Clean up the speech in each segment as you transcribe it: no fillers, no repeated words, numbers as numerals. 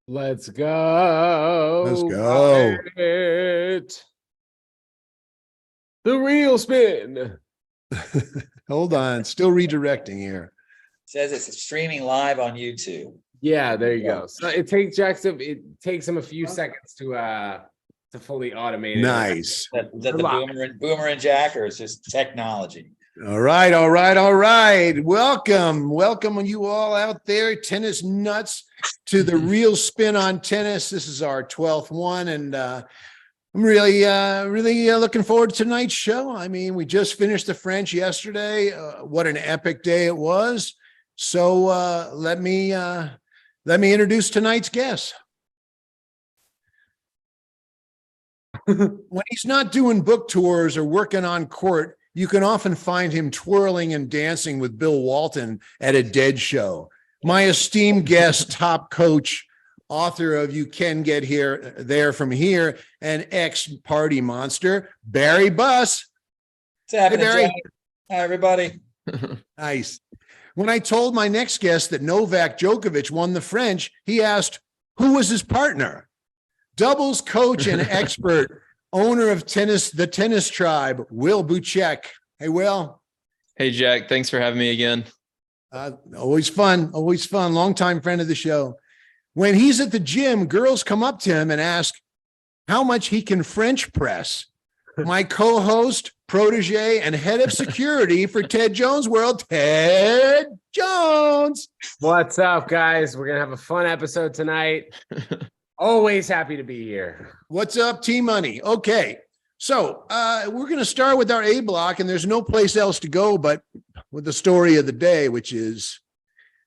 Let's go. Let's go. It. The real spin. Hold on. Still redirecting here. Says it's streaming live on YouTube. Yeah, there you go. So it takes him a few seconds to fully automate it. Nice. That the boomer and Jack, or it's just technology? All right. Welcome you all out there, tennis nuts, to the real spin on tennis. This is our 12th one, and I'm really looking forward to tonight's show. I mean, we just finished the French yesterday. What an epic day it was. So let me introduce tonight's guest. When he's not doing book tours or working on court, you can often find him twirling and dancing with Bill Walton at a Dead show. My esteemed guest, top coach, author of You Can Get Here, There From Here, and ex-party monster, Barry Buss. What's happening, Hey, Barry. Jack? Hi, everybody. Nice. When I told my next guest that Novak Djokovic won the French, he asked, who was his partner? Doubles coach and expert, owner of the Tennis Tribe, Will Buchek. Hey, Will. Hey, Jack. Thanks for having me again. Always fun. Longtime friend of the show. When he's at the gym, girls come up to him and ask how much he can French press. My co-host, protege, and head of security for Ted Jones World, Ted Jones. What's up, guys? We're gonna have a fun episode tonight. Always happy to be here. What's up, T-Money? Okay, so we're going to start with our A block, and there's no place else to go but with the story of the day, which is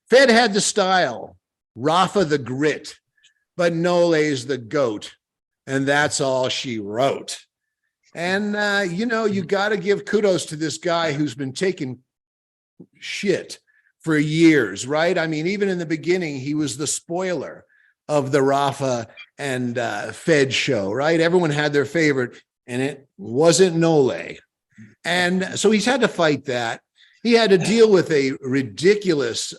Fed had the style, Rafa the grit, but Nole's the GOAT, and that's all she wrote. And, you got to give kudos to this guy who's been taking shit for years, right? I mean, even in the beginning, he was the spoiler of the Rafa and Fed show, right? Everyone had their favorite, and it wasn't Nole. And so he's had to fight that. He had to deal with a ridiculous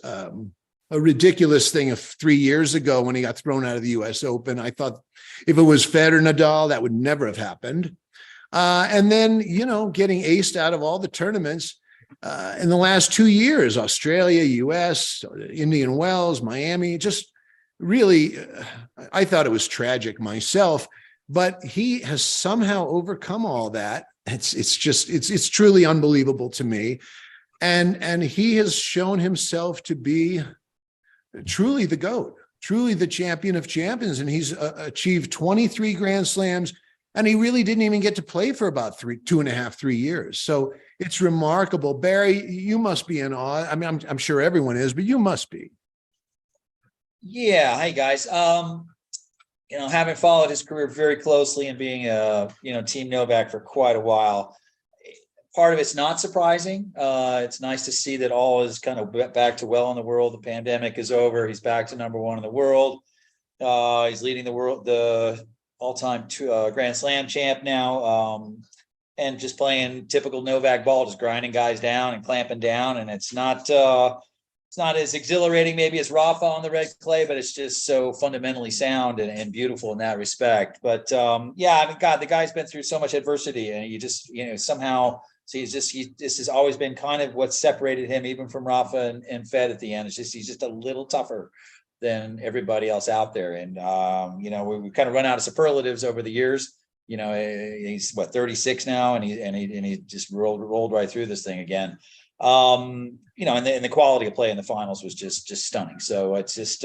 thing of 3 years ago when he got thrown out of the US Open. I thought if it was Fed or Nadal, that would never have happened. And then, getting aced out of all the tournaments in the last 2 years, Australia, US, Indian Wells, Miami, just really, I thought it was tragic myself, but he has somehow overcome all that. It's truly unbelievable to me. And he has shown himself to be truly the GOAT, truly the champion of champions. And he's achieved 23 Grand Slams, and he really didn't even get to play for about 2.5-3 years. So it's remarkable. Barry, you must be in awe. I mean, I'm sure everyone is, but you must be. Yeah. Hey, guys. Having followed his career very closely and being Team Novak for quite a while, part of it's not surprising. It's nice to see that all is kind of back to well in the world. The pandemic is over. He's back to number one in the world. He's leading the all-time Grand Slam champ now, and just playing typical Novak ball, just grinding guys down and clamping down. And it's not as exhilarating maybe as Rafa on the red clay, but it's just so fundamentally sound and beautiful in that respect. But God, the guy's been through so much adversity, and you just, somehow, so this has always been kind of what separated him even from Rafa and Fed at the end. It's just, he's just a little tougher than everybody else out there. And, we kind of run out of superlatives over the years. He's 36 now, and he just rolled right through this thing again. And the quality of play in the finals was just stunning. So it's just,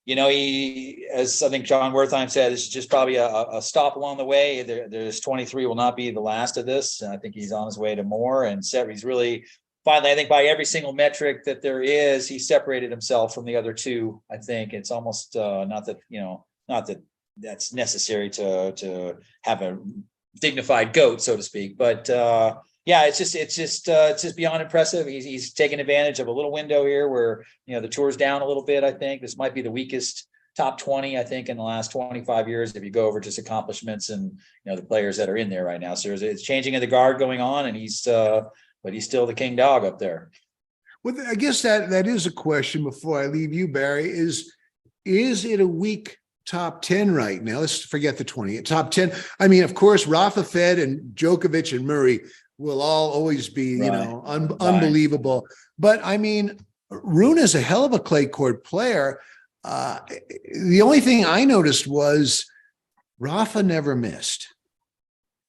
he, as I think John Wertheim said, this is just probably a stop along the way. There's 23 will not be the last of this. And I think he's on his way to more. And he's really finally, I think by every single metric that there is, he separated himself from the other two. I think it's almost not that that's necessary to have a dignified GOAT, so to speak. But it's just beyond impressive. He's taken advantage of a little window here where, the tour's down a little bit. I think this might be the weakest top 20, I think, in the last 25 years, if you go over just accomplishments and, the players that are in there right now. So it's changing of the guard going on, and he's still the king dog up there. Well, I guess that is a question before I leave you, Barry, is is it a weak top 10 right now? Let's forget the 20. Top 10. I mean, of course, Rafa, Fed, and Djokovic and Murray will all always be, you know, unbelievable. But I mean, Rune is a hell of a clay court player. The only thing I noticed was Rafa never missed.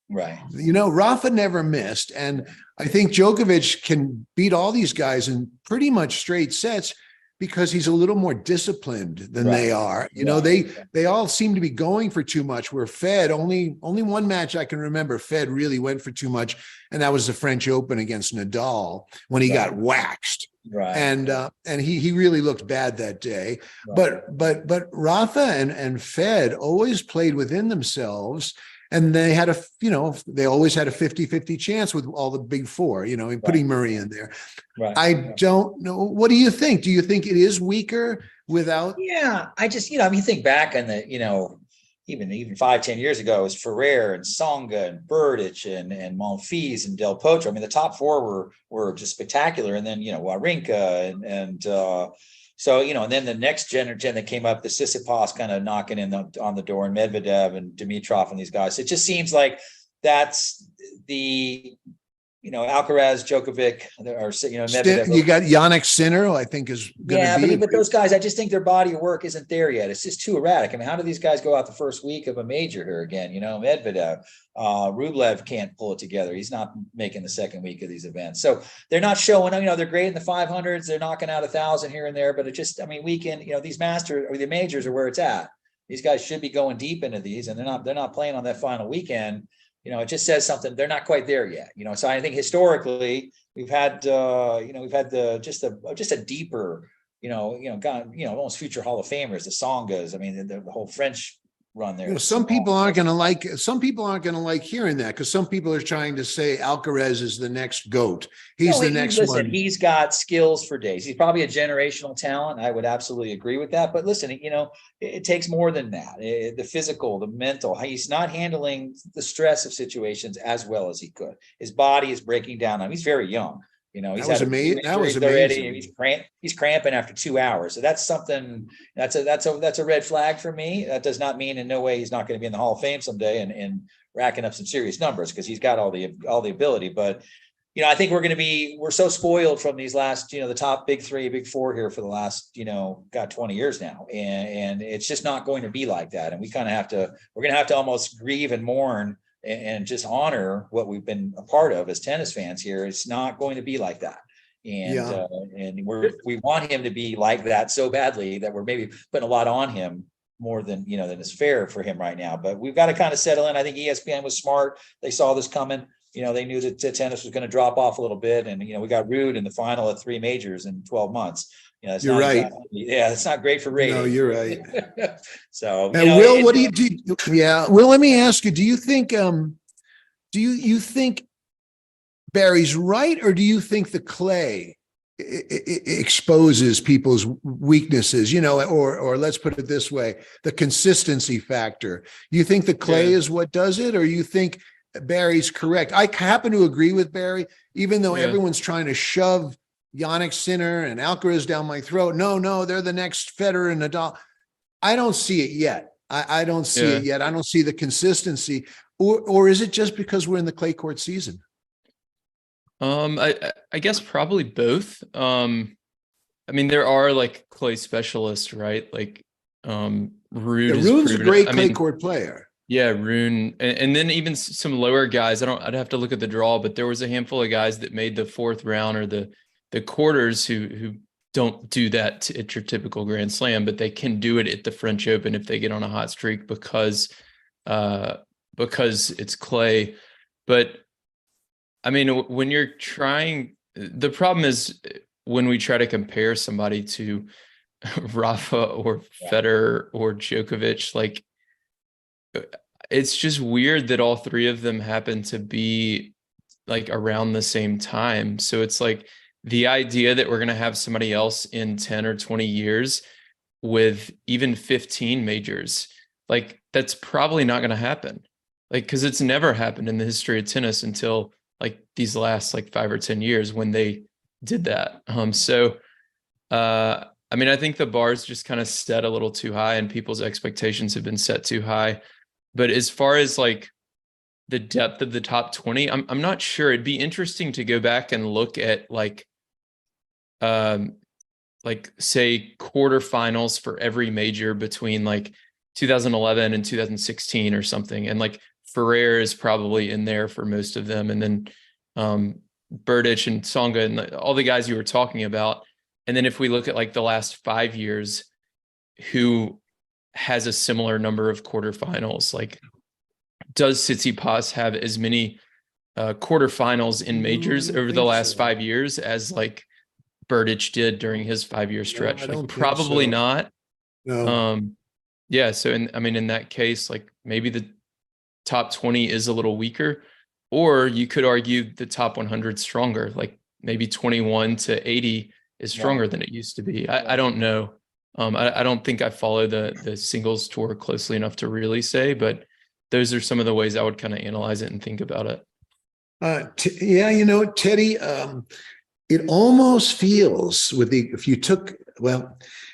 Right. You know, Rafa never missed. And I think Djokovic can beat all these guys in pretty much straight sets because he's a little more disciplined than they are. You know, they all seem to be going for too much, where Fed, only one match I can remember, Fed really went for too much. And that was the French Open against Nadal when he got waxed. Right. And he really looked bad that day. Right. But Rafa and Fed always played within themselves. And they had they always had a 50-50 chance with all the big four, you know, putting Murray in there. Right. I don't know. What do you think? Do you think it is weaker without? Yeah, I just, I mean, think back on the, even 5-10 years ago, it was Ferrer and Tsonga and Berdych and Monfils and Del Potro. I mean, the top four were just spectacular. And then, Wawrinka and so, and then the next gen that came up, the Tsitsipas kind of knocking on the door, and Medvedev and Dimitrov and these guys. It just seems like that's the, Alcaraz, Djokovic, or, Medvedev. You got Jannik Sinner, who I think is going to be. But those guys, I just think their body of work isn't there yet. It's just too erratic. I mean, how do these guys go out the first week of a major here again? Medvedev, Rublev can't pull it together. He's not making the second week of these events. So they're not showing, they're great in the 500s. They're knocking out 1,000 here and there, but it just, weekend, these masters or the majors are where it's at. These guys should be going deep into these, and they're not playing on that final weekend. It just says something. They're not quite there yet. So I think historically we've had, just a deeper, almost future Hall of Famers, the Tsongas. I mean, the whole French run there. Some people aren't going to like hearing that, because some people are trying to say Alcaraz is the next GOAT. He's the next one. He's got skills for days. He's probably a generational talent. I would absolutely agree with that. But listen, it takes more than that. The physical, the mental. He's not handling the stress of situations as well as he could. His body is breaking down. He's very young. That was amazing. He's cramping after 2 hours. So that's something. That's a red flag for me. That does not mean in no way he's not going to be in the Hall of Fame someday and racking up some serious numbers, because he's got all the ability. But I think we're so spoiled from these last, the top big three, big four here for the last, 20 years now, and it's just not going to be like that. And we're going to have to almost grieve and mourn and just honor what we've been a part of as tennis fans here. It's not going to be like that. And we want him to be like that so badly that we're maybe putting a lot on him more than is fair for him right now. But we've got to kind of settle in. I think ESPN was smart. They saw this coming. They knew that tennis was going to drop off a little bit. And, we got Ruud in the final of 3 majors in 12 months. You're right. It's not great for ratings. No, you're right. So, Will, what do you do? Yeah. Will, let me ask you, do you think, you think Barry's right, or do you think the clay exposes people's weaknesses, or let's put it this way, the consistency factor? You think the clay is what does it, or you think Barry's correct? I happen to agree with Barry, even though everyone's trying to shove Jannik Sinner and Alcaraz down my throat. No, they're the next Federer and Nadal. I don't see it yet. I don't see it yet. I don't see the consistency. Or is it just because we're in the clay court season? I guess probably both. There are like clay specialists, right? Like Ruud. Ruud's a great clay court player. Yeah, Rune, and then even some lower guys. I'd have to look at the draw, but there was a handful of guys that made the 4th round or the quarters who don't do that at your typical Grand Slam, but they can do it at the French Open if they get on a hot streak because it's clay. But when you're trying, the problem is when we try to compare somebody to Rafa or Federer or Djokovic, like it's just weird that all 3 of them happen to be like around the same time. So it's like the idea that we're going to have somebody else in 10 or 20 years with even 15 majors, like that's probably not going to happen. Like, because it's never happened in the history of tennis until like these last like 5 or 10 years when they did that. I mean, I think the bar's just kind of set a little too high and people's expectations have been set too high. But as far as like the depth of the top 20, I'm not sure. It'd be interesting to go back and look at like say quarterfinals for every major between like 2011 and 2016 or something. And like Ferrer is probably in there for most of them. And then Berdych and Tsonga and all the guys you were talking about. And then if we look at like the last 5 years, who has a similar number of quarterfinals, like does Tsitsipas have as many quarterfinals in majors over the last 5 years as like Berdych did during his 5-year stretch? I don't Like think probably so. not. No. Yeah. So in that case, like maybe the top 20 is a little weaker, or you could argue the top 100 stronger, like maybe 21 to 80 is stronger than it used to be. I don't know. I don't think I follow the singles tour closely enough to really say, but those are some of the ways I would kind of analyze it and think about it. Yeah, you know, Teddy, it almost feels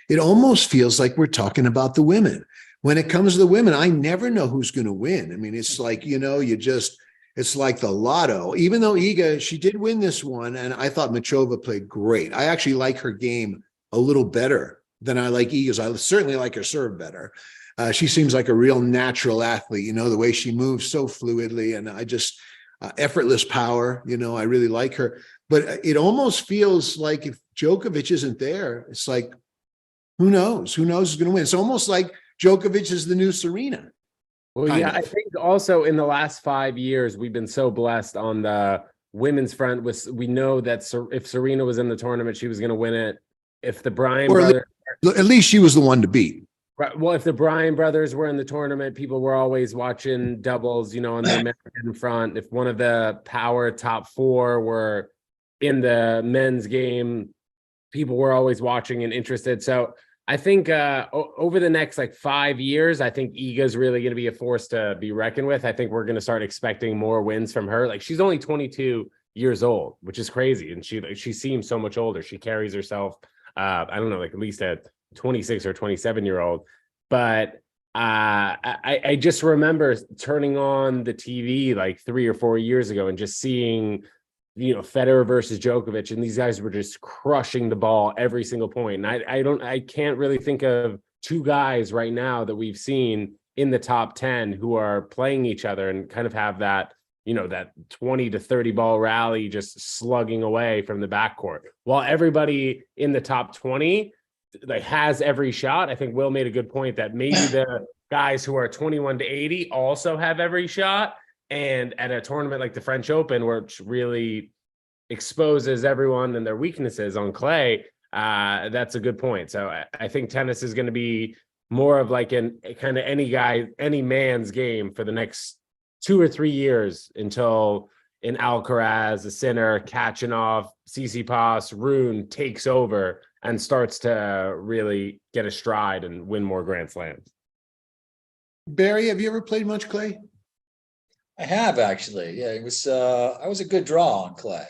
it almost feels like we're talking about the women. When it comes to the women, I never know who's going to win. I mean, it's like, you know, it's like the lotto. Even though Iga, she did win this one, and I thought Machova played great. I actually like her game a little better than I like Iga's. I certainly like her serve better. She seems like a real natural athlete, you know, the way she moves so fluidly, and I just effortless power, you know, I really like her. But it almost feels like if Djokovic isn't there, it's like, who knows? Who knows who's going to win? It's almost like Djokovic is the new Serena. Well, Kind yeah, of. I think also in the last 5 years, we've been so blessed on the women's front. We know that if Serena was in the tournament, she was going to win it. If the Bryan brothers, At least she was the one to beat. right, well, if the Bryan brothers were in the tournament, people were always watching doubles, you know, on the American front. If one of the power top 4 were in the men's game, people were always watching and interested. So I think over the next like 5 years, I think Iga's really going to be a force to be reckoned with. I think we're going to start expecting more wins from her. Like she's only 22 years old, which is crazy. And she seems so much older. She carries herself, I don't know, like at least a 26 or 27-year-old. But I just remember turning on the TV like 3 or 4 years ago and just seeing, you know, Federer versus Djokovic, and these guys were just crushing the ball every single point. And I can't really think of 2 guys right now that we've seen in the top 10 who are playing each other and kind of have that, you know, that 20 to 30 ball rally just slugging away from the backcourt. While everybody in the top 20 like has every shot. I think Will made a good point that maybe the guys who are 21 to 80 also have every shot. And at a tournament like the French Open, which really exposes everyone and their weaknesses on clay, that's a good point. So I think tennis is going to be more of like a kind of any man's game for the next 2 or 3 years until an Alcaraz, a Sinner, Kachanov, Tsitsipas, Rune takes over and starts to really get a stride and win more Grand Slams. Barry, have you ever played much clay? I have actually. Yeah, it was I was a good draw on clay.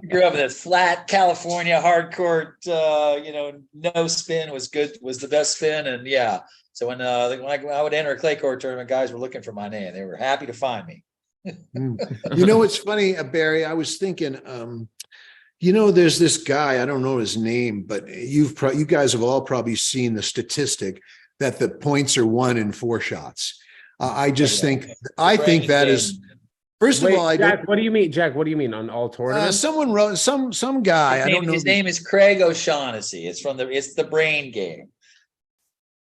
Grew up in a flat California hard court, you know, no spin was good, was the best spin. And yeah, so when I would enter a clay court tournament, guys were looking for my name. They were happy to find me. You know, it's funny, Barry, I was thinking, you know, there's this guy, I don't know his name, but you guys have all probably seen the statistic that the points are won in 4 shots. I just think that is, first of all, Jack, what do you mean, Jack? What do you mean on all tournaments? someone wrote some guy. I don't know. His name is Craig O'Shaughnessy. It's the brain game.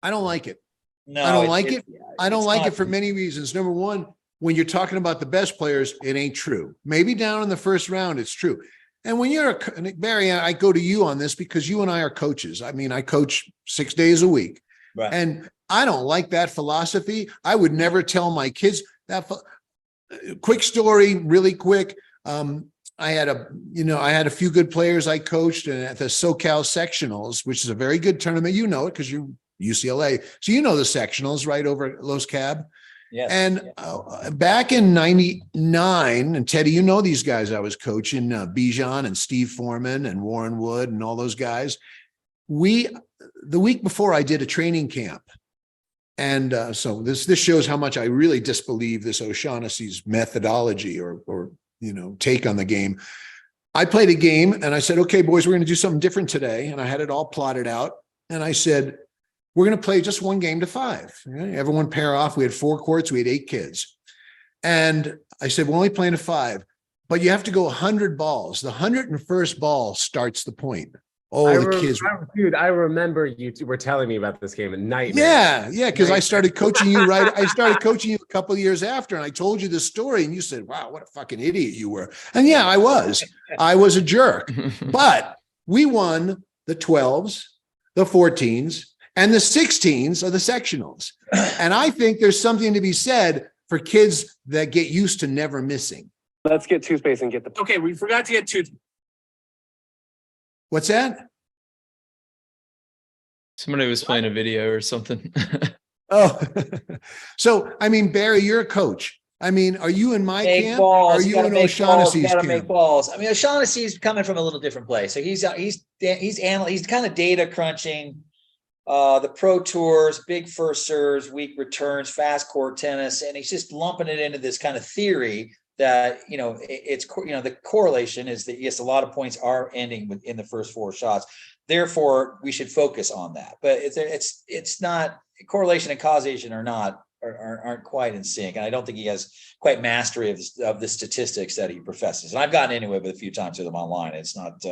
I don't like it. No, I don't like it. yeah, I don't it's like not- it for many reasons. Number one, when you're talking about the best players, it ain't true. Maybe down in the first round, it's true. And when Barry, I go to you on this because you and I are coaches. I mean, I coach 6 days a week. Right. And I don't like that philosophy. I would never tell my kids that. Quick story, really quick. I had a few good players I coached at the SoCal Sectionals, which is a very good tournament. You know it because you're UCLA. So you know the sectionals right over at Los Cab. Yes. And back in 99, and Teddy, you know these guys I was coaching, Bijan and Steve Foreman and Warren Wood and all those guys. The week before I did a training camp. And so this shows how much I really disbelieve this O'Shaughnessy's methodology or take on the game. I played a game and I said, okay, boys, we're going to do something different today. And I had it all plotted out. And I said, we're going to play just one game to 5. Everyone pair off. We had 4 courts. We had 8 kids. And I said, we're only playing to 5, but you have to go 100 balls. The 101st ball starts the point. Oh, the kids. Dude, I remember you were telling me about this game at nightmare. Yeah. Because I started coaching you I started coaching you a couple of years after, and I told you this story and you said, wow, what a fucking idiot you were. And yeah, I was a jerk, but we won the 12s, the 14s, and the 16s of the sectionals. And I think there's something to be said for kids that get used to never missing. Let's get toothpaste and get the. Okay, we forgot to get toothpaste. What's that? Somebody was playing a video or something. Oh, so, I mean, Barry, you're a coach. I mean, are you in my Make camp? balls. Or are you in O'Shaughnessy's Gotta make camp? balls. I mean, O'Shaughnessy's coming from a little different place. So he's kind of data crunching. The pro tours, big first serves, weak returns, fast court tennis, and he's just lumping it into this kind of theory that the correlation is that yes, a lot of points are ending within the first 4 shots. Therefore, we should focus on that. But it's not, correlation and causation aren't quite in sync, and I don't think he has quite mastery of the statistics that he professes. And I've gotten into it with a few times with him online. It's not.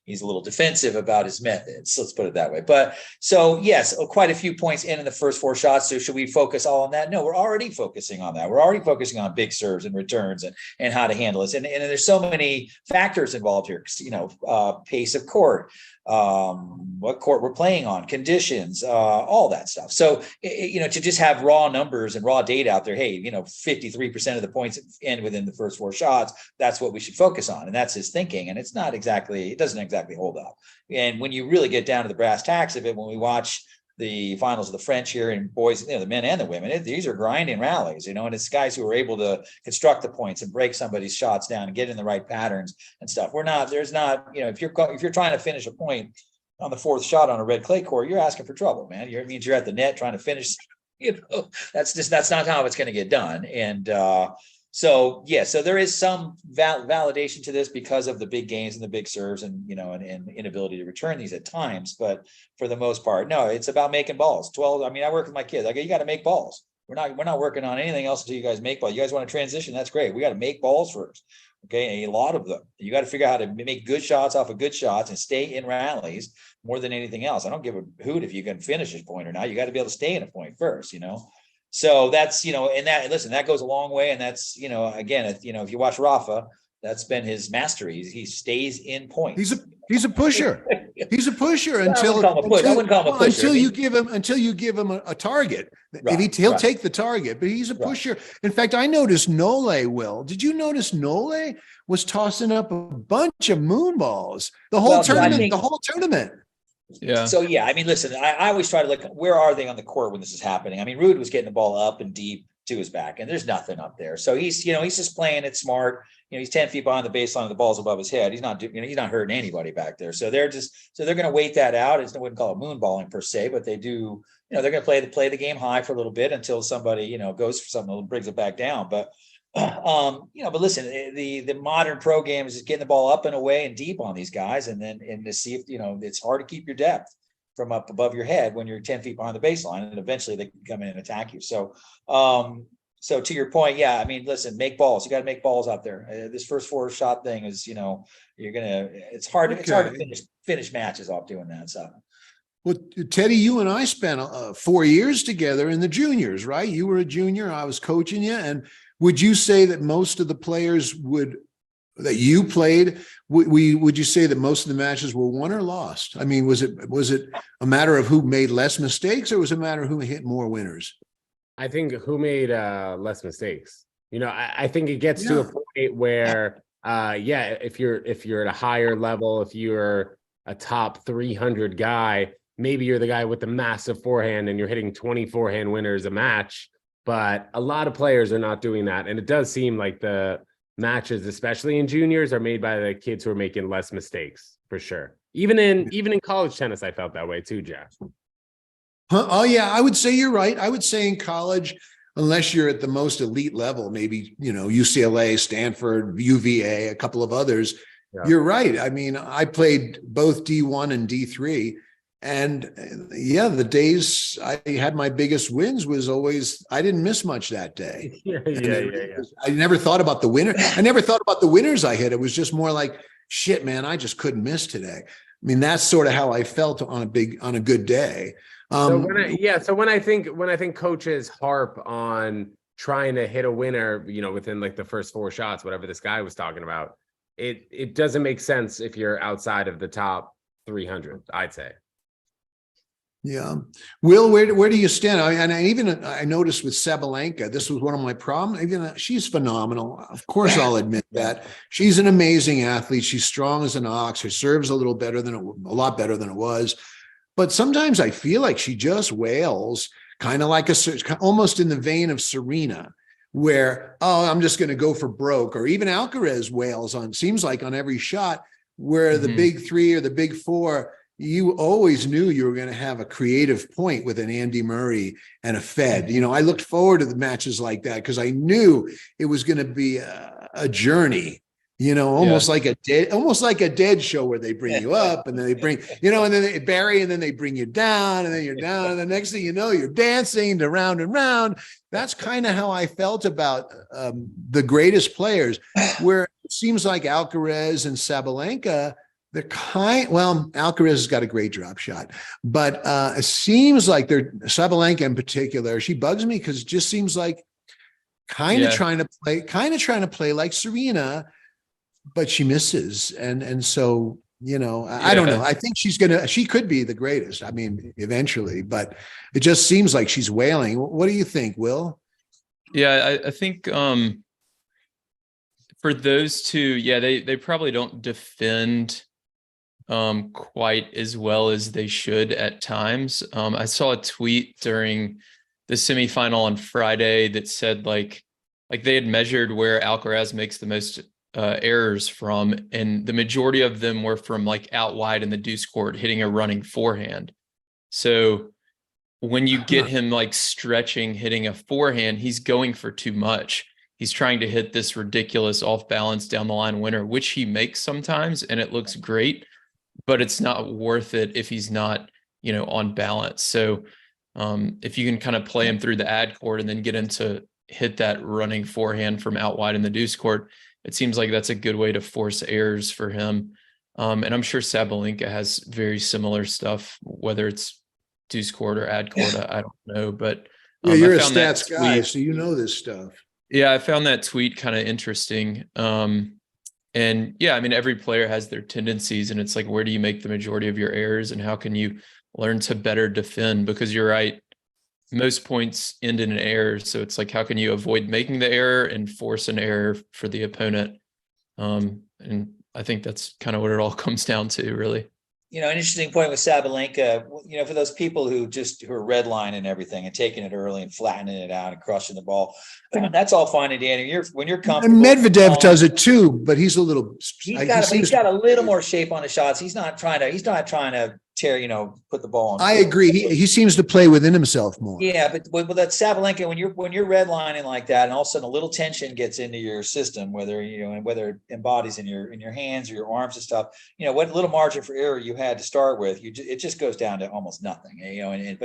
He's a little defensive about his methods. Let's put it that way. But so yes, quite a few points in the first 4 shots. So should we focus all on that? No, we're already focusing on that. We're already focusing on big serves and returns and how to handle this. And there's so many factors involved here. Pace of court, what court we're playing on, conditions, all that stuff. So to just have raw numbers and raw data out there. Hey, 53% of the points end within the first 4 shots. That's what we should focus on, and that's his thinking. And it doesn't exactly hold up. And when you really get down to the brass tacks of it, when we watch the finals of the French here, and boys, the men and the women, these are grinding rallies, and it's guys who are able to construct the points and break somebody's shots down and get in the right patterns and stuff. If you're trying to finish a point on the 4th shot on a red clay court, you're asking for trouble, man. It means you're at the net trying to finish. That's not how it's going to get done. And so there is some validation to this because of the big games and the big serves and and inability to return these at times. But for the most part, no, it's about making balls. 12. I mean, I work with my kids. I go, you got to make balls. We're not working on anything else until you guys make balls. You guys want to transition? That's great. We got to make balls first. Okay, a lot of them. You got to figure out how to make good shots off of good shots and stay in rallies more than anything else. I don't give a hoot if you can finish a point or not. You got to be able to stay in a point first. So that's, and that goes a long way. And that's, again, if you watch Rafa, that's been his mastery. He stays in point. He's a pusher. He's a pusher I wouldn't call him a pusher. Until you give him a target. Right, He'll take the target, but he's a pusher. In fact, I noticed Nole, did you notice Nole was tossing up a bunch of moon balls the whole tournament? Yeah. So yeah, I mean, listen, I always try to look, where are they on the court when this is happening? I mean, Ruud was getting the ball up and deep to his back, and there's nothing up there. So he's just playing it smart. He's 10 feet behind the baseline, the ball's above his head. He's not hurting anybody back there. So they're going to wait that out. I wouldn't call it moonballing per se, but they do. They're going to play the game high for a little bit until somebody goes for something that brings it back down. But but listen, the modern pro game is just getting the ball up and away and deep on these guys, and to see if it's hard to keep your depth from up above your head when you're 10 feet behind the baseline, and eventually they can come in and attack you. So so to your point, yeah, I mean, listen, make balls. You got to make balls out there. This first 4 shot thing is, it's hard to finish matches off doing that. So. Well, Teddy, you and I spent 4 years together in the juniors, right? You were a junior, I was coaching you, and would you say that most of the players that you played, would you say that most of the matches were won or lost? I mean, was it a matter of who made less mistakes, or was it a matter of who hit more winners? I think who made less mistakes. I think it gets to a point where, if you're at a higher level, if you're a top 300 guy, maybe you're the guy with the massive forehand and you're hitting 20 forehand winners a match. but a lot of players are not doing that. And it does seem like the matches, especially in juniors, are made by the kids who are making less mistakes for sure. Even in college tennis, I felt that way too, Jeff. Huh? Oh yeah, I would say you're right. I would say in college, unless you're at the most elite level, maybe, UCLA, Stanford, UVA, a couple of others, Yeah. you're right. I mean, I played both D1 and D3. And yeah, the days I had my biggest wins was always, I didn't miss much that day. Yeah. I never thought about the winner. I never thought about the winners I hit. It was just more like, shit, man, I just couldn't miss today. I mean, that's sort of how I felt on a good day. So when I think coaches harp on trying to hit a winner, within like the first 4 shots, whatever this guy was talking about, it doesn't make sense if you're outside of the top 300, I'd say. Yeah. Will, where do you stand? I noticed with Sabalenka, this was one of my problems. Even she's phenomenal. Of course, I'll admit that. She's an amazing athlete. She's strong as an ox. Her serve's a lot better than it was. But sometimes I feel like she just wails, kind of like almost in the vein of Serena, where, oh, I'm just going to go for broke. Or even Alcaraz wails seems like on every shot, where the big 3 or the big 4, you always knew you were going to have a creative point with an Andy Murray and a Fed. I looked forward to the matches like that because I knew it was going to be a journey, almost like a dead show where they bring you up and then they bring, and then they bury and then they bring you down and then you're down. And the next thing you know, you're dancing to round and round. That's kind of how I felt about the greatest players, where it seems like Alcaraz and Sabalenka, Alcaraz has got a great drop shot, but it seems like Sabalenka in particular, she bugs me because it just seems like kind of trying to play like Serena, but she misses. And so, I don't know. I think she could be the greatest. I mean, eventually, but it just seems like she's wailing. What do you think, Will? Yeah, I think for those two, they probably don't defend quite as well as they should at times. I saw a tweet during the semifinal on Friday that said like they had measured where Alcaraz makes the most errors from, and the majority of them were from like out wide in the deuce court, hitting a running forehand. So when you get him like stretching, hitting a forehand, he's going for too much. He's trying to hit this ridiculous off balance down the line winner, which he makes sometimes, and it looks great, but it's not worth it if he's not, on balance. So if you can kind of play him through the ad court and then get him to hit that running forehand from out wide in the deuce court, it seems like that's a good way to force errors for him. And I'm sure Sabalenka has very similar stuff, whether it's deuce court or ad court, I don't know. But you're a stats guy, so you know this stuff. Yeah, I found that tweet kind of interesting. And yeah, I mean, every player has their tendencies, and it's like, where do you make the majority of your errors and how can you learn to better defend? Because you're right, most points end in an error. So it's like, how can you avoid making the error and force an error for the opponent? And I think that's kind of what it all comes down to, really. An interesting point with Sabalenka, for those people who are redlining everything and taking it early and flattening it out and crushing the ball, that's all fine and dandy. When you're comfortable. And Medvedev does it too, but he's a little. He's got a little more shape on his shots. He's not trying to tear, put the ball on. I agree. He seems to play within himself more. Yeah, but that Sabalenka, when you're redlining like that, and all of a sudden a little tension gets into your system, whether it embodies in your hands or your arms and stuff, what little margin for error you had to start with, it just goes down to almost nothing. And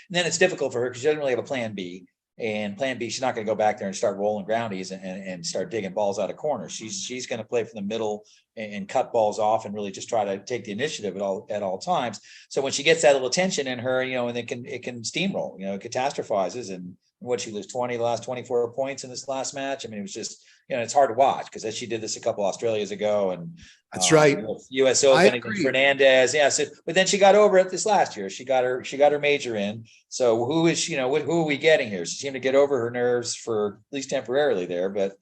then it's difficult for her because she doesn't really have a plan B. And plan B, she's not going to go back there and start rolling groundies and start digging balls out of corners. She's going to play from the middle and cut balls off and really just try to take the initiative at all times. So when she gets that little tension in her, and it can steamroll, it catastrophizes. And what, she lose 20 the last 24 points in this last match. I mean, it was just, it's hard to watch because she did this a couple Australias ago, and that's right. US Open against Fernandez. Yeah. So, but then she got over it this last year. She got her major in. So who is, who are we getting here? She seemed to get over her nerves for at least temporarily there, but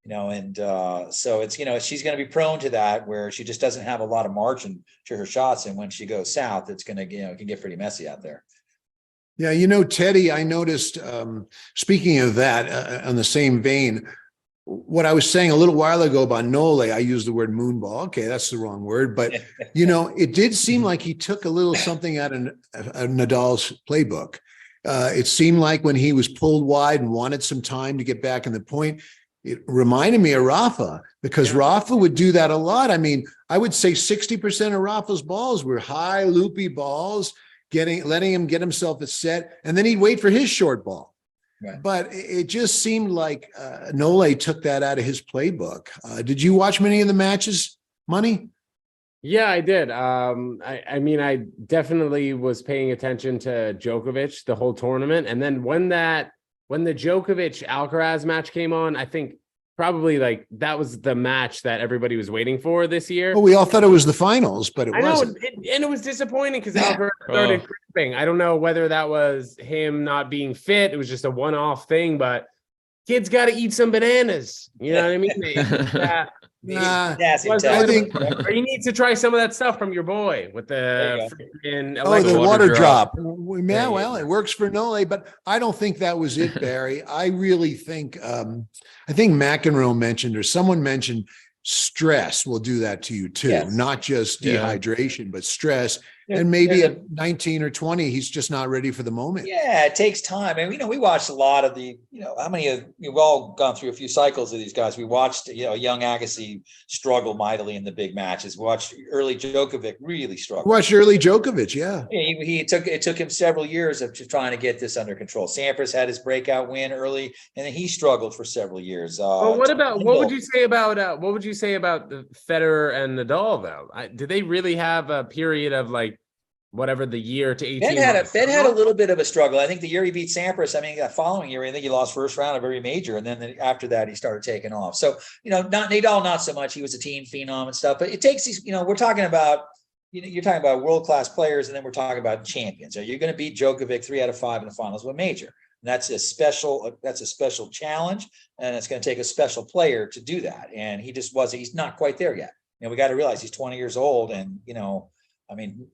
so it's, she's going to be prone to that, where she just doesn't have a lot of margin to her shots. And when she goes south, it's going to, it can get pretty messy out there. Yeah, you know, Teddy, I noticed, speaking of that, on the same vein, what I was saying a little while ago about Nole, I used the word moonball. Okay, that's the wrong word, but you know, it did seem like he took a little something out of Nadal's playbook. It seemed like when he was pulled wide and wanted some time to get back in the point, it reminded me of Rafa, because Rafa would do that a lot. I mean, I would say 60% of Rafa's balls were high loopy balls, letting him get himself a set, and then he'd wait for his short ball. Right. But it just seemed like Nole took that out of his playbook. Did you watch many of the matches, Money? Yeah, I did. I mean, I definitely was paying attention to Djokovic the whole tournament. And then when the Djokovic Alcaraz match came on, I think probably like that was the match that everybody was waiting for this year. Well, we all thought it was the finals, but it I know, wasn't. and it was disappointing because Alcaraz started cramping. I don't know whether that was him not being fit. It was just a one-off thing, but kid's got to eat some bananas. You know what I mean? Nah, Nasty I test. think- Or you need to try some of that stuff from your boy with There the freaking Oh, the electric- water drop. Yeah, Yeah, well, it works for Nole, but I don't think that was it, Barry. I really think, I think McEnroe mentioned, or someone mentioned, stress will do that to you too. Yes. Not just Yeah. dehydration, but stress. There- And maybe there's at 19 or 20, he's just not ready for the moment. Yeah, it takes time. And, we watched a lot of how many of, we've all gone through a few cycles of these guys. We watched, young Agassi struggle mightily in the big matches. We watched early Djokovic really struggle. Watch early Djokovic, yeah. It took him several years of just trying to get this under control. Sampras had his breakout win early, and then he struggled for several years. Well, what would you say about the Federer and Nadal though? Did they really have a period of like whatever the year to 18 months? Fed had a little bit of a struggle. I think the year he beat Sampras, that following year, I think he lost first round of every major. And then after that, he started taking off. So, not Nadal, not so much. He was a team phenom and stuff, but it takes these, we're talking about, you're talking about world-class players, and then we're talking about champions. So you're going to beat Djokovic 3 out of 5 in the finals of a major. And that's a special challenge. And it's going to take a special player to do that. And he's not quite there yet. We got to realize he's 20 years old, and,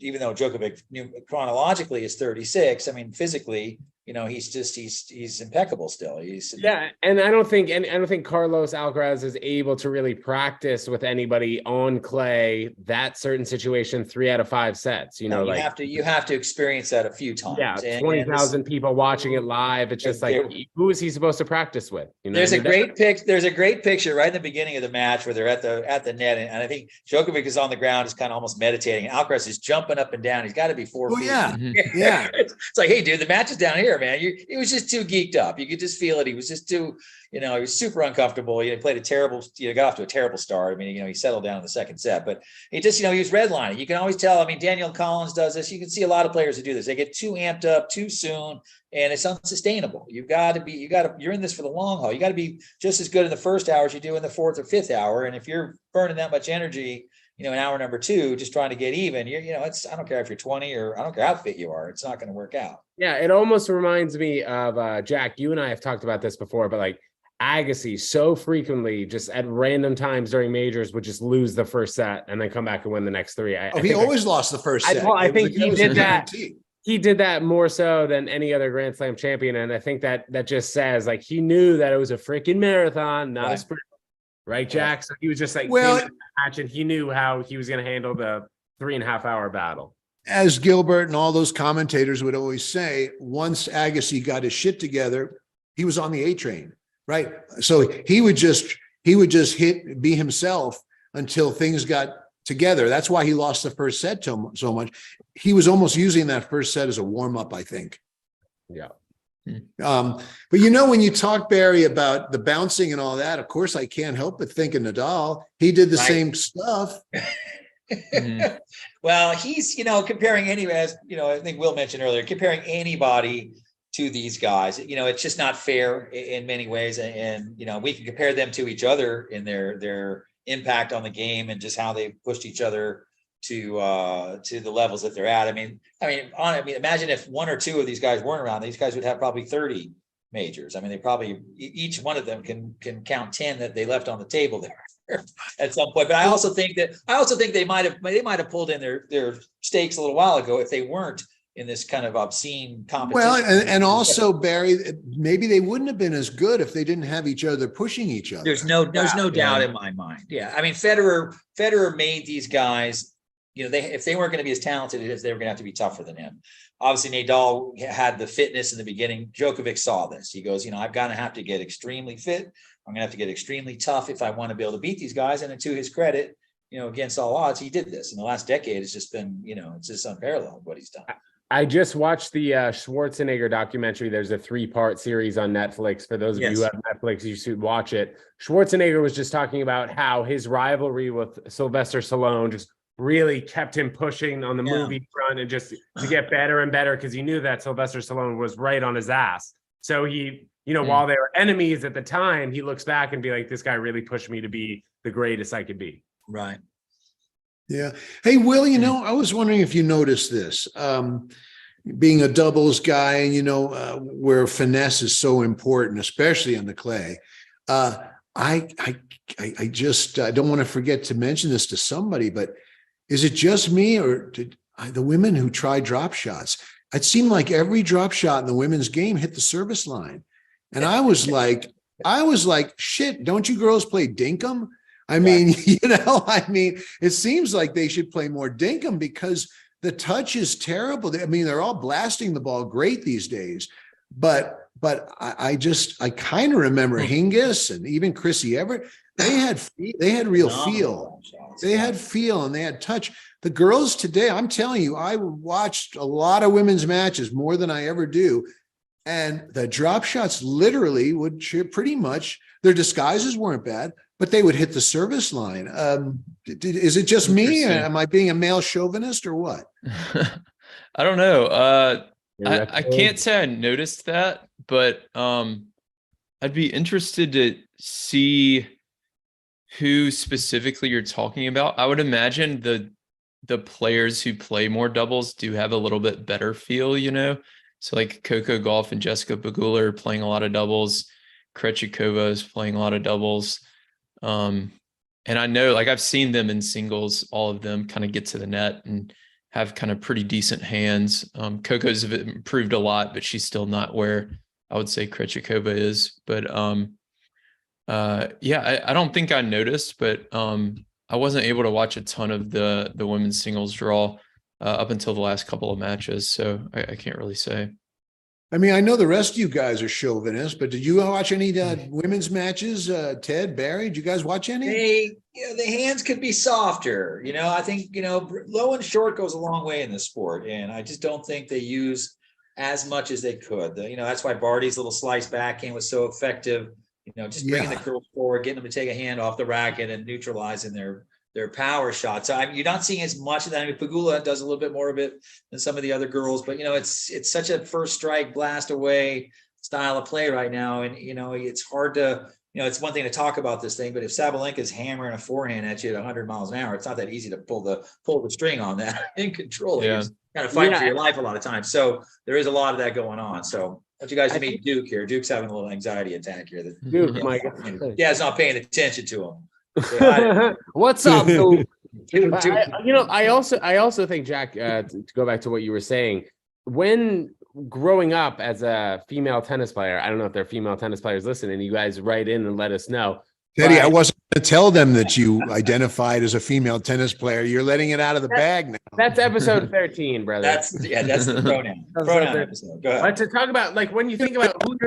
even though Djokovic chronologically is 36, physically, he's impeccable still. And I don't think Carlos Alcaraz is able to really practice with anybody on clay that certain situation 3 out of 5 sets. You have to experience that a few times. Yeah, 20,000 people watching it live. It's just like, who is he supposed to practice with? There's a great picture right in the beginning of the match where they're at the net, and I think Djokovic is on the ground, is kind of almost meditating, and Alcaraz is jumping up and down. He's got to be 4 feet. Yeah. Mhm. Yeah. It's like, hey, dude, the match is down here, man. He was just too geeked up. You could just feel it. He was just too, he was super uncomfortable. He played got off to a terrible start. He settled down in the second set, but he just, he was redlining. You can always tell. Daniel Collins does this. You can see a lot of players who do this. They get too amped up too soon, and it's unsustainable. You're in this for the long haul. You got to be just as good in the first hour as you do in the 4th or 5th hour. And if you're burning that much energy, in hour number 2, just trying to get even, I don't care if you're 20 or I don't care how fit you are, it's not going to work out. Yeah, it almost reminds me of Jack. You and I have talked about this before, but like Agassi so frequently, just at random times during majors, would just lose the first set and then come back and win the next 3. He always lost the first set. I think he did that. guarantee. He did that more so than any other Grand Slam champion, and I think that just says like he knew that it was a freaking marathon, not a sprint. Right, Jack? So he was just like, match, and he knew how he was going to handle the 3.5 hour battle. As Gilbert and all those commentators would always say, once Agassi got his shit together, he was on the A train, right? So he would just be himself until things got together. That's why he lost the first set so much. He was almost using that first set as a warm up, I think. Yeah. But when you talk, Barry, about the bouncing and all that, of course, I can't help but think of Nadal. He did the same stuff. Mhm. Well, he's, comparing as I think Will mentioned earlier, comparing anybody to these guys, it's just not fair in many ways. And we can compare them to each other in their impact on the game and just how they pushed each other to the levels that they're at. Imagine if 1 or 2 of these guys weren't around, these guys would have probably 30 majors. They probably, each one of them can count 10 that they left on the table there at some point. But I also think they might have pulled in their stakes a little while ago if they weren't in this kind of obscene competition. Well, and also, Barry, maybe they wouldn't have been as good if they didn't have each other pushing each other. There's no doubt Yeah. in my mind. Yeah. I mean, Federer made these guys, if they weren't going to be as talented as they were going to have to be tougher than him. Obviously, Nadal had the fitness in the beginning. Djokovic saw this. He goes, I've got to have to get extremely fit. I'm going to have to get extremely tough if I want to be able to beat these guys. And to his credit, against all odds, he did this. In the last decade, it's just been, it's just unparalleled what he's done. I just watched the Schwarzenegger documentary. There's a 3-part series on Netflix. For those of you who Yes. have Netflix, you should watch it. Schwarzenegger was just talking about how his rivalry with Sylvester Stallone just really kept him pushing on the Yeah. movie front and just to get better and better because he knew that Sylvester Stallone was right on his ass. So he, while they were enemies at the time, he looks back and be like, this guy really pushed me to be the greatest I could be. Right. Yeah. Hey, Will, I was wondering if you noticed this, being a doubles guy, and where finesse is so important, especially on the clay. I just don't want to forget to mention this to somebody, but is it just me or did the women who try drop shots? It seemed like every drop shot in the women's game hit the service line. And I was like, shit, don't you girls play dinkum? I mean, it seems like they should play more dinkum because the touch is terrible. I mean, they're all blasting the ball great these days, but I kind of remember Hingis and even Chrissy Everett. They had real feel. They had feel and they had touch. The girls today, I'm telling you, I watched a lot of women's matches, more than I ever do. And the drop shots literally would pretty much, their disguises weren't bad, but they would hit the service line. Is it just me? Am I being a male chauvinist or what? I don't know. Yeah, I can't say I noticed that, but I'd be interested to see who specifically you're talking about. I would imagine the players who play more doubles do have a little bit better feel, So like Coco Gauff and Jessica Pegula are playing a lot of doubles. Krejcikova is playing a lot of doubles. And I know, I've seen them in singles, all of them kind of get to the net and have kind of pretty decent hands. Coco's have improved a lot, but she's still not where I would say Krejcikova is. But I don't think I noticed, but I wasn't able to watch a ton of the women's singles draw up until the last couple of matches. So I can't really say. I mean, I know the rest of you guys are chauvinists, but did you watch any women's matches? Ted, Barry, did you guys watch any? The hands could be softer. I think, low and short goes a long way in this sport. And I just don't think they use as much as they could. That's why Barty's little slice backhand was so effective. Just bringing the girls forward, getting them to take a hand off the racket and neutralizing their power shots. So you're not seeing as much of that. I mean, Pegula does a little bit more of it than some of the other girls, but it's such a first strike blast away style of play right now. And, it's hard to, it's one thing to talk about this thing, but if Sabalenka's hammering a forehand at you at 100 miles an hour, it's not that easy to pull the string on that and control it. Yeah. You're just kind of fighting for your life a lot of times. So there is a lot of that going on. So what you guys to meet Duke here. Duke's having a little anxiety attack here. Duke, my God. Yeah, it's not paying attention to him. What's up, dude? I also think, Jack, to go back to what you were saying, when growing up as a female tennis player, I don't know if there are female tennis players listening, you guys write in and let us know. Teddy, I wasn't going to tell them that you identified as a female tennis player. You're letting it out of the bag now. That's episode 13, brother. That's the pronoun. Pronoun episode. Go ahead. But to talk about, when you think about who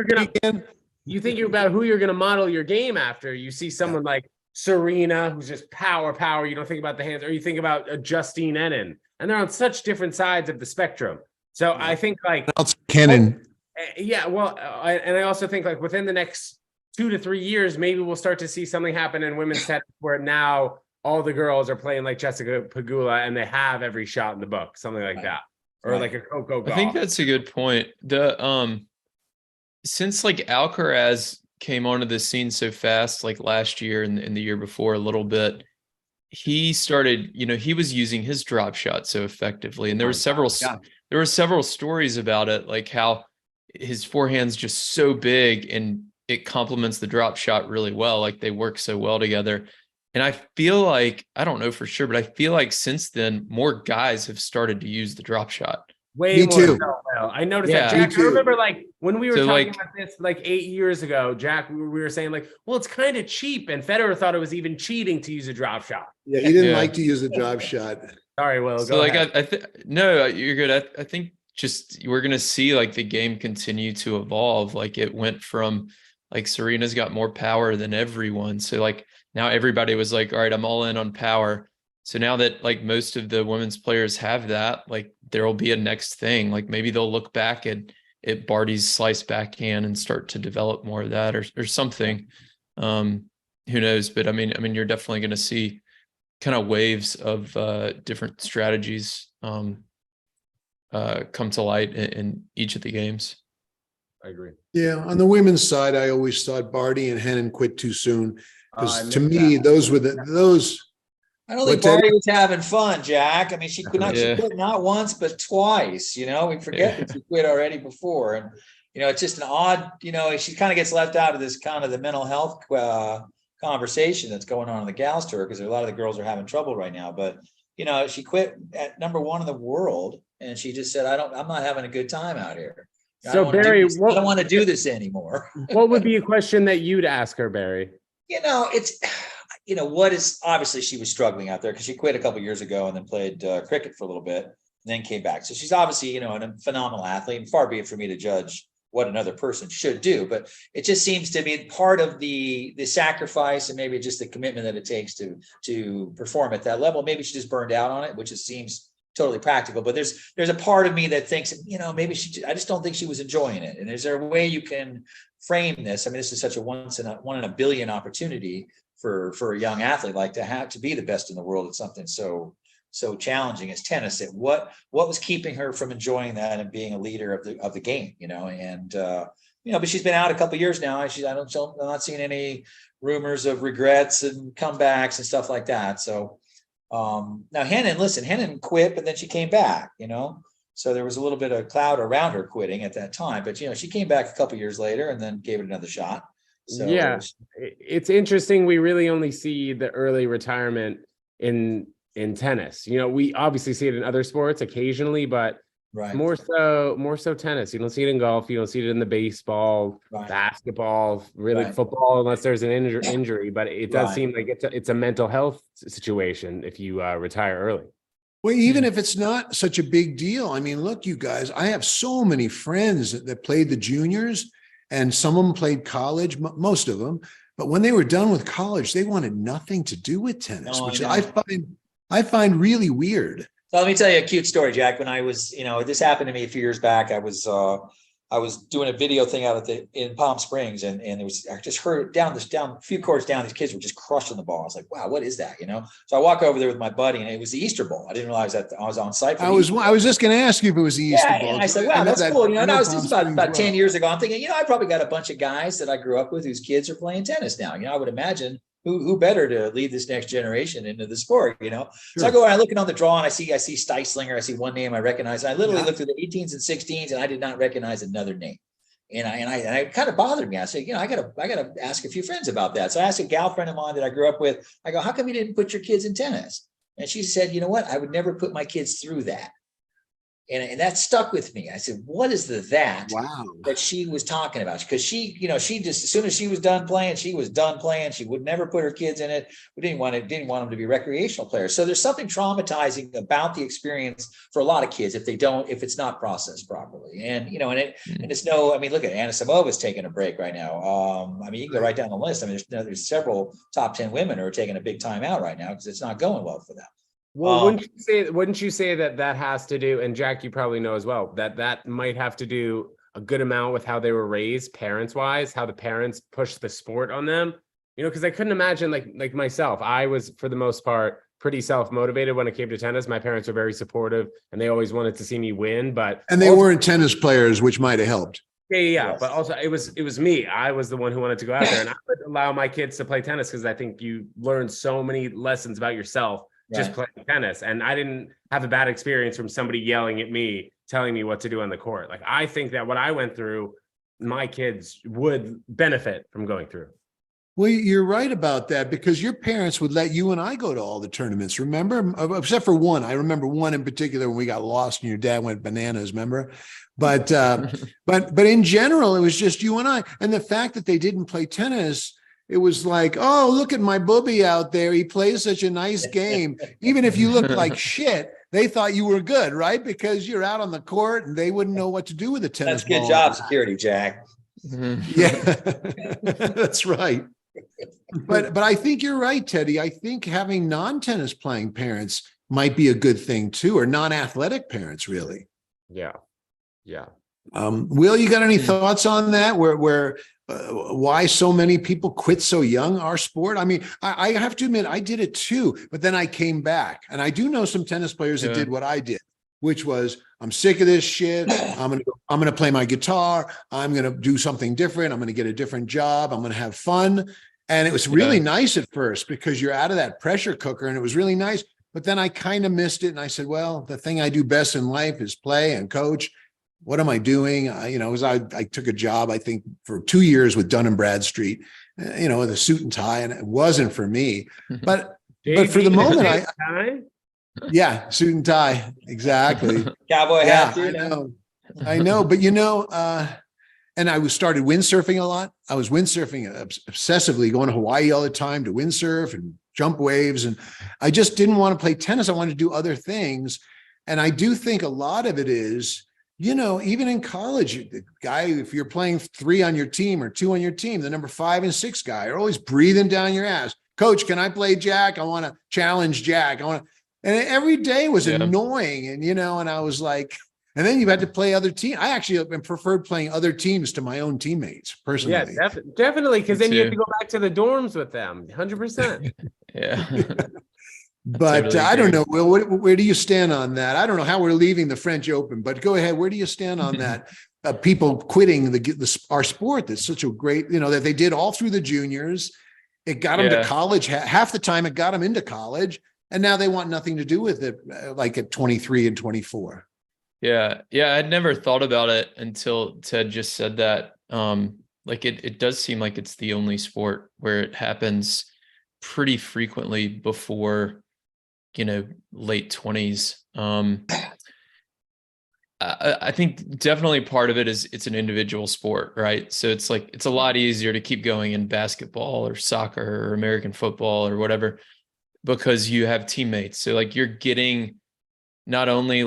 you're gonna model your game after, you see someone like Serena, who's just power. You don't think about the hands, or you think about Justine Henin, and they're on such different sides of the spectrum. So I think Kenin. and I also think within the next 2 to 3 years, maybe we'll start to see something happen in women's tennis where now all the girls are playing like Jessica Pegula and they have every shot in the book, something like that, or like a Coco Gauff. I think that's a good point. Since Alcaraz came onto the scene so fast, last year and the year before a little bit, he started, he was using his drop shot so effectively. And there were several stories about it, how his forehand's just so big and it complements the drop shot really well. They work so well together. And I feel I don't know for sure, but I feel since then, more guys have started to use the drop shot. Way Me more too. so, Will. I noticed that, Yeah. Me Jack. I too. remember like when we were So, talking like- about this like 8 years ago, Jack, we were saying like, well, it's kind of cheap, and Federer thought it was even cheating to use a drop shot. Yeah, he didn't Yeah. like to use the drop shot. Sorry, Will. So Go like ahead. I think no, you're good. I think just we're gonna see like the game continue to evolve. Like it went from like Serena's got more power than everyone. So like now everybody was like, all right, I'm all in on power. So now that like most of the women's players have that, like there will be a next thing. Like maybe they'll look back at Barty's slice backhand and start to develop more of that or something. Who knows? But I mean, you're definitely gonna see kind of waves of different strategies come to light in each of the games. I agree. Yeah, on the women's side, I always thought Barty and Henin quit too soon. I Because to missed me, that. those were those. I don't think What's that? Barty was having fun, Jack. I mean, she could not, she Yeah. quit not once, but twice, you know, we forget that she quit already before. And, you know, it's just an odd, you know, she kind of gets left out of this kind of the mental health conversation that's going on in the gals tour, because a lot of the girls are having trouble right now. But, you know, she quit at #1 in the world. And she just said, I'm not having a good time out here. I So, don't wanna do Barry, this. I don't want to do this anymore. What would be a question that you'd ask her, Barry? You know, it's, you know, what is, obviously she was struggling out there because she quit a couple years ago and then played cricket for a little bit and then came back. So she's obviously, you know, a phenomenal athlete, and far be it for me to judge what another person should do. But it just seems to be part of the sacrifice and maybe just the commitment that it takes to perform at that level. Maybe she just burned out on it, which it seems totally practical. But there's a part of me that thinks, you know, maybe I just don't think she was enjoying it. And is there a way you can frame this? I mean, this is such a one in a billion opportunity for a young athlete, like to have to be the best in the world at something so challenging as tennis. That what was keeping her from enjoying that and being a leader of the game, you know? And you know, but she's been out a couple of years now. I'm not seeing any rumors of regrets and comebacks and stuff like that. So now Henin quit, but then she came back, you know. So there was a little bit of cloud around her quitting at that time, but you know, she came back a couple of years later and then gave it another shot. So Yeah, it's interesting. We really only see the early retirement in tennis. You know, we obviously see it in other sports occasionally, but right. more so tennis. You don't see it in golf. You don't see it in the baseball, Right. basketball, really Right. football, unless there's an injury. But it does Right. seem like it's a mental health situation if you retire early. Well, even if it's not such a big deal, I mean, look, you guys, I have so many friends that played the juniors, and some of them played college, most of them. But when they were done with college, they wanted nothing to do with tennis, No, I which know. I find really weird. So let me tell you a cute story, Jack. When I was, you know, this happened to me a few years back. I was doing a video thing out in Palm Springs, and there was, I just heard down a few courts down, these kids were just crushing the ball. I was like, wow, what is that? You know? So I walk over there with my buddy, and it was the Easter Bowl. I didn't realize that I was on site. For I the was Easter I was just going to ask you if it was the Easter Yeah, Bowl. and I said, I wow, know that's that- cool. You know, I and I was Palm just about Springs 10 well. years ago. I'm thinking, you know, I probably got a bunch of guys that I grew up with whose kids are playing tennis now. You know, I would imagine who better to lead this next generation into the sport, you know? So I Sure. go and I look on the draw and I see Steislinger. I see one name I recognize. And I literally Yeah. looked through the 18s and 16s and I did not recognize another name. And I kind of bothered me. I said, you know, I gotta ask a few friends about that. So I asked a gal friend of mine that I grew up with. I go, how come you didn't put your kids in tennis? And she said, you know what? I would never put my kids through that. And that stuck with me. I said, what is that Wow. that she was talking about? Because she, you know, she just, as soon as she was done playing, she was done playing. She would never put her kids in it. We didn't want them to be recreational players. So there's something traumatizing about the experience for a lot of kids if it's not processed properly. And, you know, and it's no, I mean, look at Anna Samova's taking a break right now. I mean, you can go right down the list. I mean, there's several top 10 women who are taking a big time out right now because it's not going well for them. Well, wouldn't you say that has to do, and Jack, you probably know as well, that might have to do a good amount with how they were raised parents wise, how the parents pushed the sport on them, you know, because I couldn't imagine like myself, I was for the most part pretty self-motivated when it came to tennis. My parents were very supportive and they always wanted to see me win, And they weren't tennis players, which might have helped. Yes. But also it was me. I was the one who wanted to go out there, and I would allow my kids to play tennis because I think you learn so many lessons about yourself just playing tennis. And I didn't have a bad experience from somebody yelling at me, telling me what to do on the court. Like, I think that what I went through, my kids would benefit from going through. Well, you're right about that because your parents would let you and I go to all the tournaments. Remember, except for one. I remember one in particular when we got lost and your dad went bananas. Remember, but in general, it was just you and I. And the fact that they didn't play tennis, it was like, oh, look at my booby out there. He plays such a nice game. Even if you looked like shit, they thought you were good, right? Because you're out on the court and they wouldn't know what to do with the tennis That's good ball. job security, Jack. Yeah, that's right. But I think you're right, Teddy. I think having non-tennis playing parents might be a good thing too, or non-athletic parents, really. Yeah. Yeah. Will, you got any thoughts on that? Why so many people quit so young our sport? I mean, I have to admit, I did it too, but then I came back, and I do know some tennis players that did what I did, which was, I'm sick of this shit. I'm gonna play my guitar. I'm gonna do something different. I'm gonna get a different job. I'm gonna have fun. And it was really nice at first because you're out of that pressure cooker, and it was really nice. But then I kind of missed it, and I said, well, the thing I do best in life is play and coach. What am I doing? I took a job, I think, for 2 years with Dun & Bradstreet, with a suit and tie, and it wasn't for me. But for the moment, yeah, suit and tie, exactly. Cowboy hat, too. I know, but and I started windsurfing a lot. I was windsurfing obsessively, going to Hawaii all the time to windsurf and jump waves. And I just didn't want to play tennis. I wanted to do other things. And I do think a lot of it is, even in college, the guy, if you're playing 3 on your team or 2 on your team, the number 5 and 6 guy are always breathing down your ass. Coach, can I play Jack? I want to challenge Jack. And every day was annoying. And, and I was like, and then you had to play other teams. I actually preferred playing other teams to my own teammates personally. Yeah, definitely. Because then you have to go back to the dorms with them. 100%. Yeah. But Totally I don't agree. know, Will, where do you stand on that? I don't know how we're leaving the French Open, but go ahead. Where do you stand on that? People quitting our sport that's such a great, that they did all through the juniors. It got them to college. Half the time it got them into college. And now they want nothing to do with it, like at 23 and 24. Yeah. I'd never thought about it until Ted just said that. It does seem like it's the only sport where it happens pretty frequently before, late 20s. I think definitely part of it is it's an individual sport, right? So it's a lot easier to keep going in basketball or soccer or American football or whatever, because you have teammates. So you're getting not only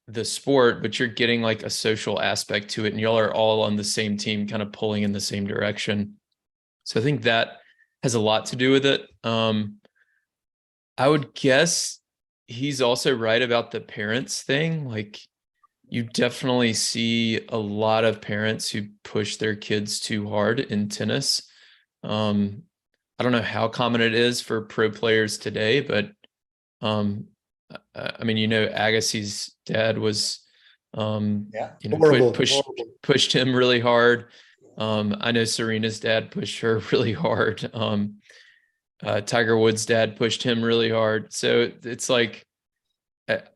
the sport, but you're getting a social aspect to it, and y'all are all on the same team, kind of pulling in the same direction. So I think that has a lot to do with it. I would guess he's also right about the parents thing. You definitely see a lot of parents who push their kids too hard in tennis. I don't know how common it is for pro players today, but Agassi's dad was, Horrible. pushed him really hard. I know Serena's dad pushed her really hard. Tiger Woods' dad pushed him really hard. So it's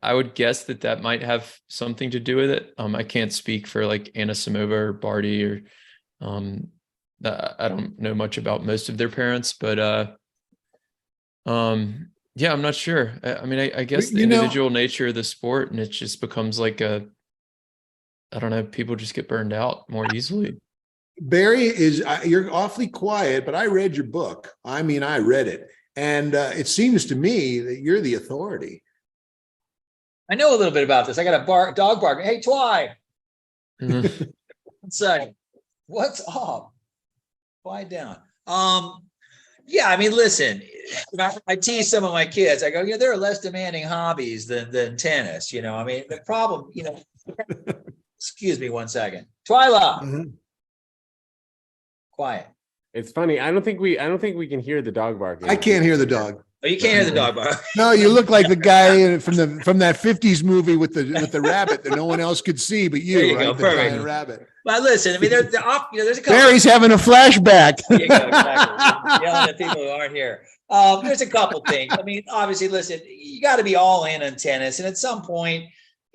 I would guess that might have something to do with it. I can't speak for Anna Samova or Barty or I don't know much about most of their parents, but yeah, I'm not sure. I guess the individual nature of the sport, and it just becomes I don't know, people just get burned out more easily. Barry, you're awfully quiet, but I read your book. I read it. And it seems to me that you're the authority. I know a little bit about this. I got a dog barking. Hey, Twy. One second. What's up? Quiet down. Listen, I tease some of my kids. I go, there are less demanding hobbies than tennis. The problem, excuse me 1 second. Twyla. Quiet. It's funny. I don't think we can hear the dog barking. I can't hear the dog. Oh, you can't hear the dog bark. No, you look like the guy from that 50s movie with the rabbit that no one else could see but you, There you right? go, The perfect. giant rabbit. But listen, there's a couple. Barry's having a flashback. There you go, exactly. Yelling at people who aren't here. There's a couple things. Obviously, listen, you got to be all in on tennis, and at some point,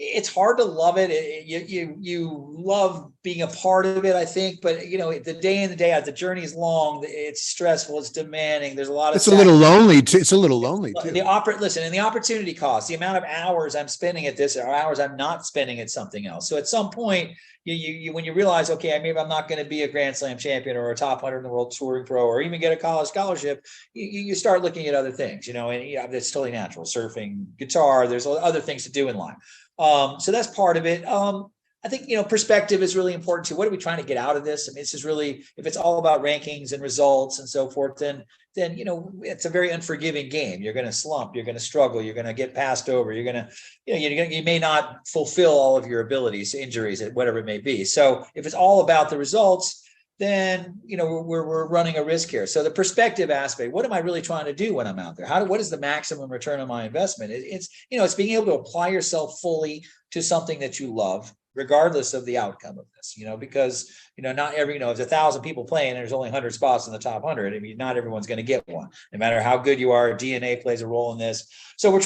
it's hard to love it. You love being a part of it, I think, but the day in the day out, the journey is long. It's stressful. It's demanding. There's a lot of It's a little lonely too. It's a little lonely too. Listen, and the opportunity cost, the amount of hours I'm spending at this or hours I'm not spending at something else. So at some point, you when you realize, okay, maybe I'm not going to be a Grand Slam champion or a top 100 in the world touring pro, or even get a college scholarship, you start looking at other things, and that's totally natural. Surfing, guitar, there's other things to do in life. So that's part of it. I think, perspective is really important too. What are we trying to get out of this? I mean, this is really, if it's all about rankings and results and so forth, then, it's a very unforgiving game. You're going to slump, you're going to struggle, you're going to get passed over. You're going to, you may not fulfill all of your abilities, injuries, whatever it may be. So if it's all about the results, then, we're running a risk here. So the perspective aspect, what am I really trying to do when I'm out there? What is the maximum return on my investment? It's being able to apply yourself fully to something that you love, regardless of the outcome of this, because, not every, if there's 1,000 people playing and there's only 100 spots in the top 100, I mean, not everyone's going to get one, no matter how good you are. DNA plays a role in this. So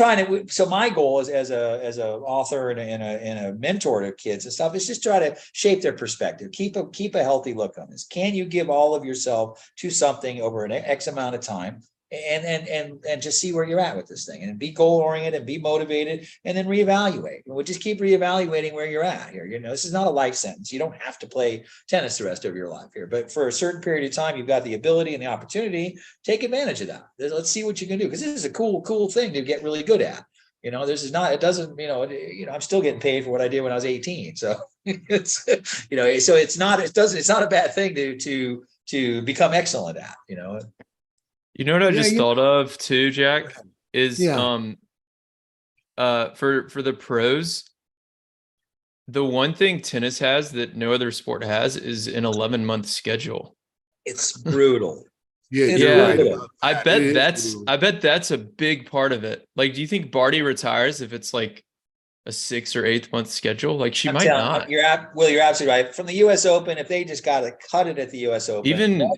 so my goal is as a author and a mentor to kids and stuff is just try to shape their perspective, keep a healthy look on this. Can you give all of yourself to something over an X amount of time? And just see where you're at with this thing, and be goal oriented and be motivated, and then reevaluate. We'll just keep reevaluating where you're at here. This is not a life sentence. You don't have to play tennis the rest of your life here, but for a certain period of time, you've got the ability and the opportunity. Take advantage of that. Let's see what you can do, because this is a cool thing to get really good at. This is not, it doesn't, I'm still getting paid for what I did when I was 18. So it's, so it's not a bad thing to become excellent at, You know what I just thought of too, Jack, is for the pros, the one thing tennis has that no other sport has is an 11-month schedule. It's brutal. Yeah. Brutal. I bet that's a big part of it. Like, do you think Barty retires if it's like a 6 or 8 month schedule? Like, she might not. You're absolutely right. From the US Open, if they just got to cut it at the US Open.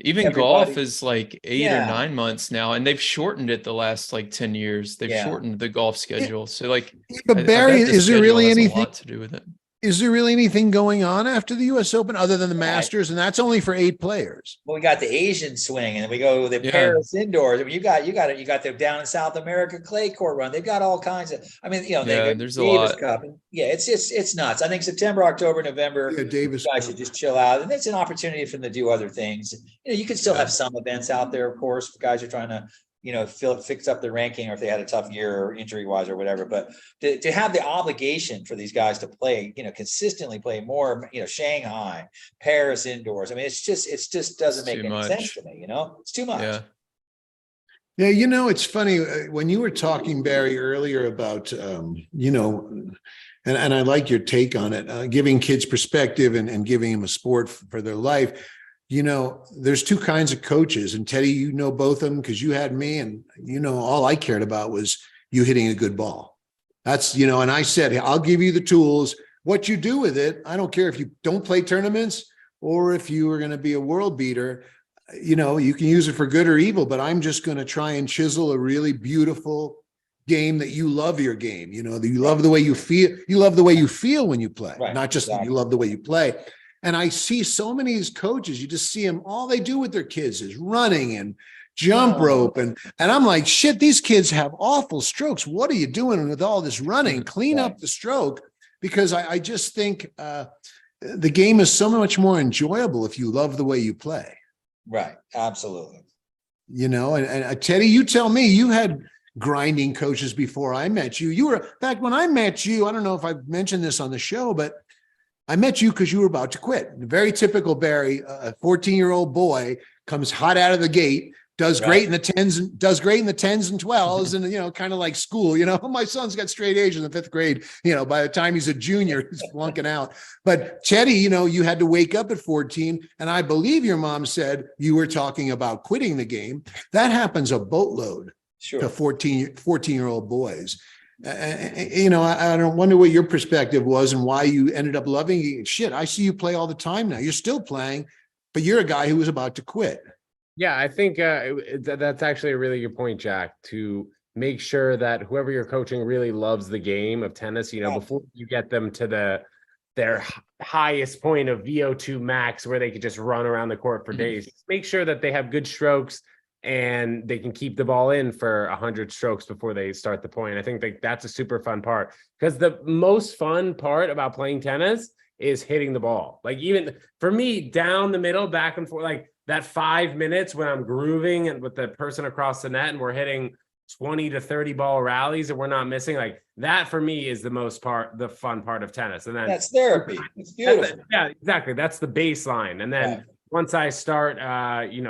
Even golf is like 8 or 9 months now, and they've shortened it the last like 10 years. They've shortened the golf schedule. So like, but Barry, is there really anything to do with it? Is there really anything going on after the US Open other than the Masters? And that's only for 8 players. Well, we got the Asian swing, and then we go the Paris indoors. I mean, you got them down in South America clay court run. They've got all kinds of. I mean, there's a lot. Cup. It's nuts. I think September, October, November. Davis guys should just chill out, and it's an opportunity for them to do other things. You can still have some events out there, of course, for guys who are trying to fix up the ranking, or if they had a tough year or injury wise or whatever. But to have the obligation for these guys to play, consistently play more, Shanghai, Paris indoors. I mean, it just doesn't make any sense to me. It's too much. Yeah. It's funny when you were talking, Barry, earlier about, and I like your take on it, giving kids perspective and giving them a sport for their life. There's 2 kinds of coaches, and Teddy, both of them because you had me, and all I cared about was you hitting a good ball. That's, and I said, I'll give you the tools. What you do with it, I don't care if you don't play tournaments or if you are going to be a world beater. You can use it for good or evil, but I'm just going to try and chisel a really beautiful game that you love your game. That you love the way you feel. You love the way you feel when you play, not just that you love the way you play. And I see so many of these coaches, you just see them, all they do with their kids is running and jump rope. And I'm like, shit, these kids have awful strokes. What are you doing with all this running? Clean up the stroke. Because I just think the game is so much more enjoyable if you love the way you play. Right. Absolutely. And Teddy, you tell me, you had grinding coaches before I met you. You were, in fact, when I met you, I don't know if I've mentioned this on the show, but I met you because you were about to quit. Very typical Barry, a 14-year-old boy comes hot out of the gate, does great in the 10s and 12s, and kind of like school. My son's got straight A's in the 5th grade. By the time he's a junior, he's flunking out. But Teddy, you had to wake up at 14, and I believe your mom said you were talking about quitting the game. That happens a boatload to 14-year-old boys. I don't wonder what your perspective was and why you ended up loving it. Shit, I see you play all the time now. You're still playing, but you're a guy who was about to quit. Yeah, I think that's actually a really good point, Jack, to make sure that whoever you're coaching really loves the game of tennis, you know, Right. before you get them to their highest point of VO2 max where they could just run around the court for days. Make sure that they have good strokes and they can keep the ball in for 100 strokes before they start the point. I think that's a super fun part, because the most fun part about playing tennis is hitting the ball. Like, even for me, down the middle, back and forth, like that 5 minutes when I'm grooving and with the person across the net and we're hitting 20 to 30 ball rallies and we're not missing, like that for me is the fun part of tennis. And then That's therapy. It's beautiful. yeah, exactly. That's the baseline. And then Right. once I start,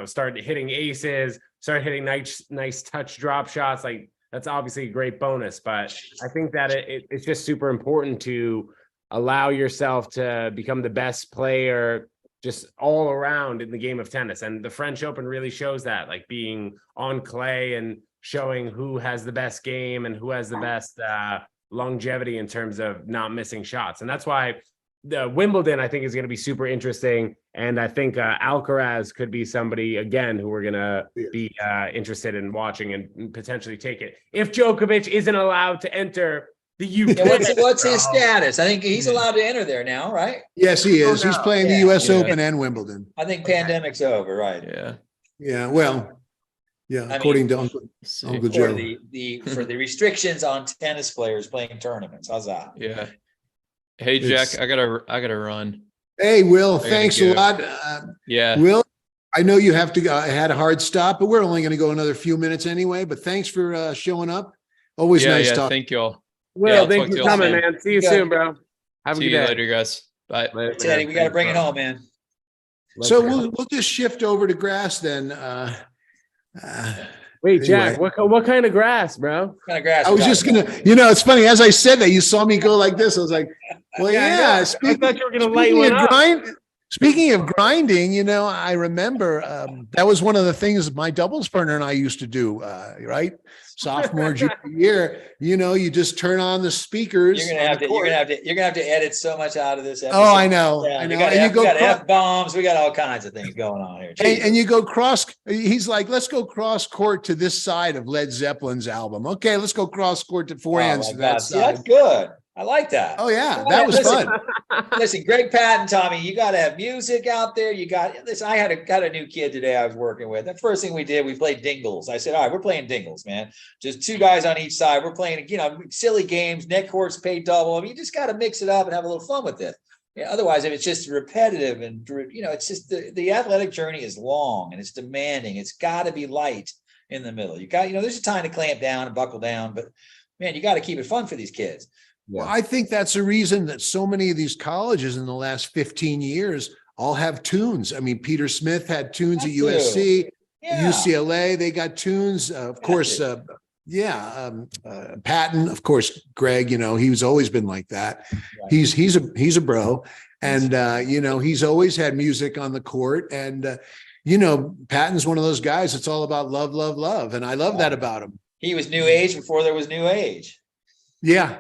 start hitting aces, start hitting nice touch drop shots, like that's obviously a great bonus. But I think that it's just super important to allow yourself to become the best player just all around in the game of tennis. And the French Open really shows that, like being on clay and showing who has the best game and who has the best longevity in terms of not missing shots. And that's why the Wimbledon, I think, is going to be super interesting. And I think Alcaraz could be somebody, again, who we're going to be interested in watching and potentially take it. If Djokovic isn't allowed to enter the UK. Yeah, what's his status? I think he's allowed to enter there now, right? Yes, he is. He's playing the Yeah. US Yeah. Open and Wimbledon. I think pandemic's over, right? Yeah. Yeah, well, yeah, mean, according to Uncle See. Uncle For Joe. for the restrictions on tennis players playing tournaments. How's that? Yeah. Hey, It's- Jack, I gotta run. Hey, Will, gotta thanks go. a lot. Yeah. Will, I know you have to go. I had a hard stop, but we're only going to go another few minutes anyway. But thanks for showing up. Always Yeah. nice Yeah. talking. Thank y'all. Will, Yeah, I'll thanks talk to for y'all coming, soon. man. See you Good. soon, bro. Have a See good you day. later, guys. Bye. Later, Teddy, man. we got to Thanks, bring it bro. home, man. Let's So go. we'll just shift over to grass then. Wait, Jack, anyway. what kind of grass, bro? What kind of grass? I we was got? just gonna, it's funny. As I said that, you saw me go like this. I was like, well, Yeah, I know. yeah. I thought you were gonna light Speaking one of up. speaking of grinding, I remember that was one of the things my doubles partner and I used to do. Right, sophomore, junior year. You just turn on the speakers. You're gonna on have the to. You're court. gonna have to edit so much out of this episode. Oh, I know. Yeah, I we know. got And you go F bombs. We got all kinds of things going on here. and you go cross. He's like, let's go cross court to this side of Led Zeppelin's album. Okay, let's go cross court to forehands to that See, that's side. good. I like that. Oh yeah, that was Listen, fun. Listen, Greg Patton, Tommy, you got to have music out there. You got listen. I got a new kid today I was working with. The first thing we did, we played dingles. I said, all right, we're playing dingles, man. Just two guys on each side. We're playing, silly games, net courts, pay double. I mean, you just got to mix it up and have a little fun with it. Yeah, otherwise, if it's just repetitive and it's just the athletic journey is long and it's demanding. It's got to be light in the middle. You got, there's a time to clamp down and buckle down, but man, you got to keep it fun for these kids. Well, I think that's the reason that so many of these colleges in the last 15 years all have tunes. I mean, Peter Smith had tunes at That too. USC, Yeah. UCLA, they got tunes. Of course, Patton, of course, Greg, he's always been like that. Right. He's a bro. And, he's always had music on the court. And, Patton's one of those guys. It's all about love, love, love. And I love that about him. He was new age before there was new age. Yeah.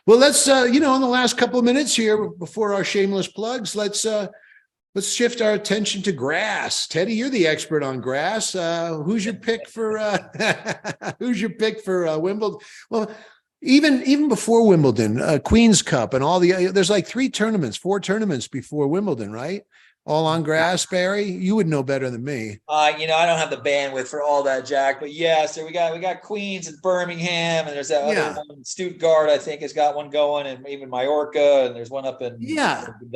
Well, let's in the last couple of minutes here before our shameless plugs, let's shift our attention to grass. Teddy, you're the expert on grass. Who's your pick for Wimbledon? Well, even before Wimbledon, Queen's Cup and all there's like 4 tournaments before Wimbledon, right? All on grass, Barry. You would know better than me. I don't have the bandwidth for all that, Jack. But yes, we got Queens and Birmingham, and there's that other one, Stuttgart. I think has got one going, and even Mallorca, and there's one up in the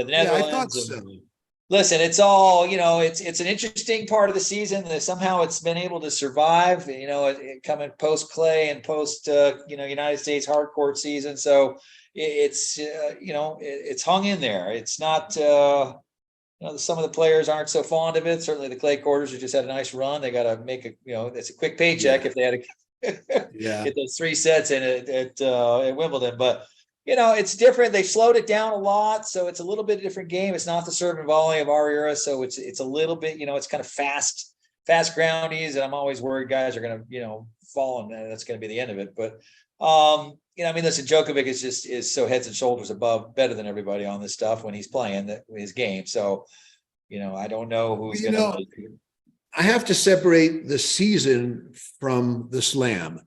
Netherlands. I thought so. And listen, it's all it's an interesting part of the season that somehow it's been able to survive. It coming post clay and post United States hard court season, so it's it's hung in there. It's not. Some of the players aren't so fond of it. Certainly the clay quarters have just had a nice run. They got to make it's a quick paycheck if they had to get those 3 sets in at Wimbledon. But, it's different. They slowed it down a lot. So it's a little bit different game. It's not the serve and volley of our era. So it's a little bit, it's kind of fast groundies. And I'm always worried guys are going to, fall and that's going to be the end of it. But, listen, Djokovic is so heads and shoulders better than everybody on this stuff when he's playing his game. So, I don't know who's going to. I have to separate the season from the slam.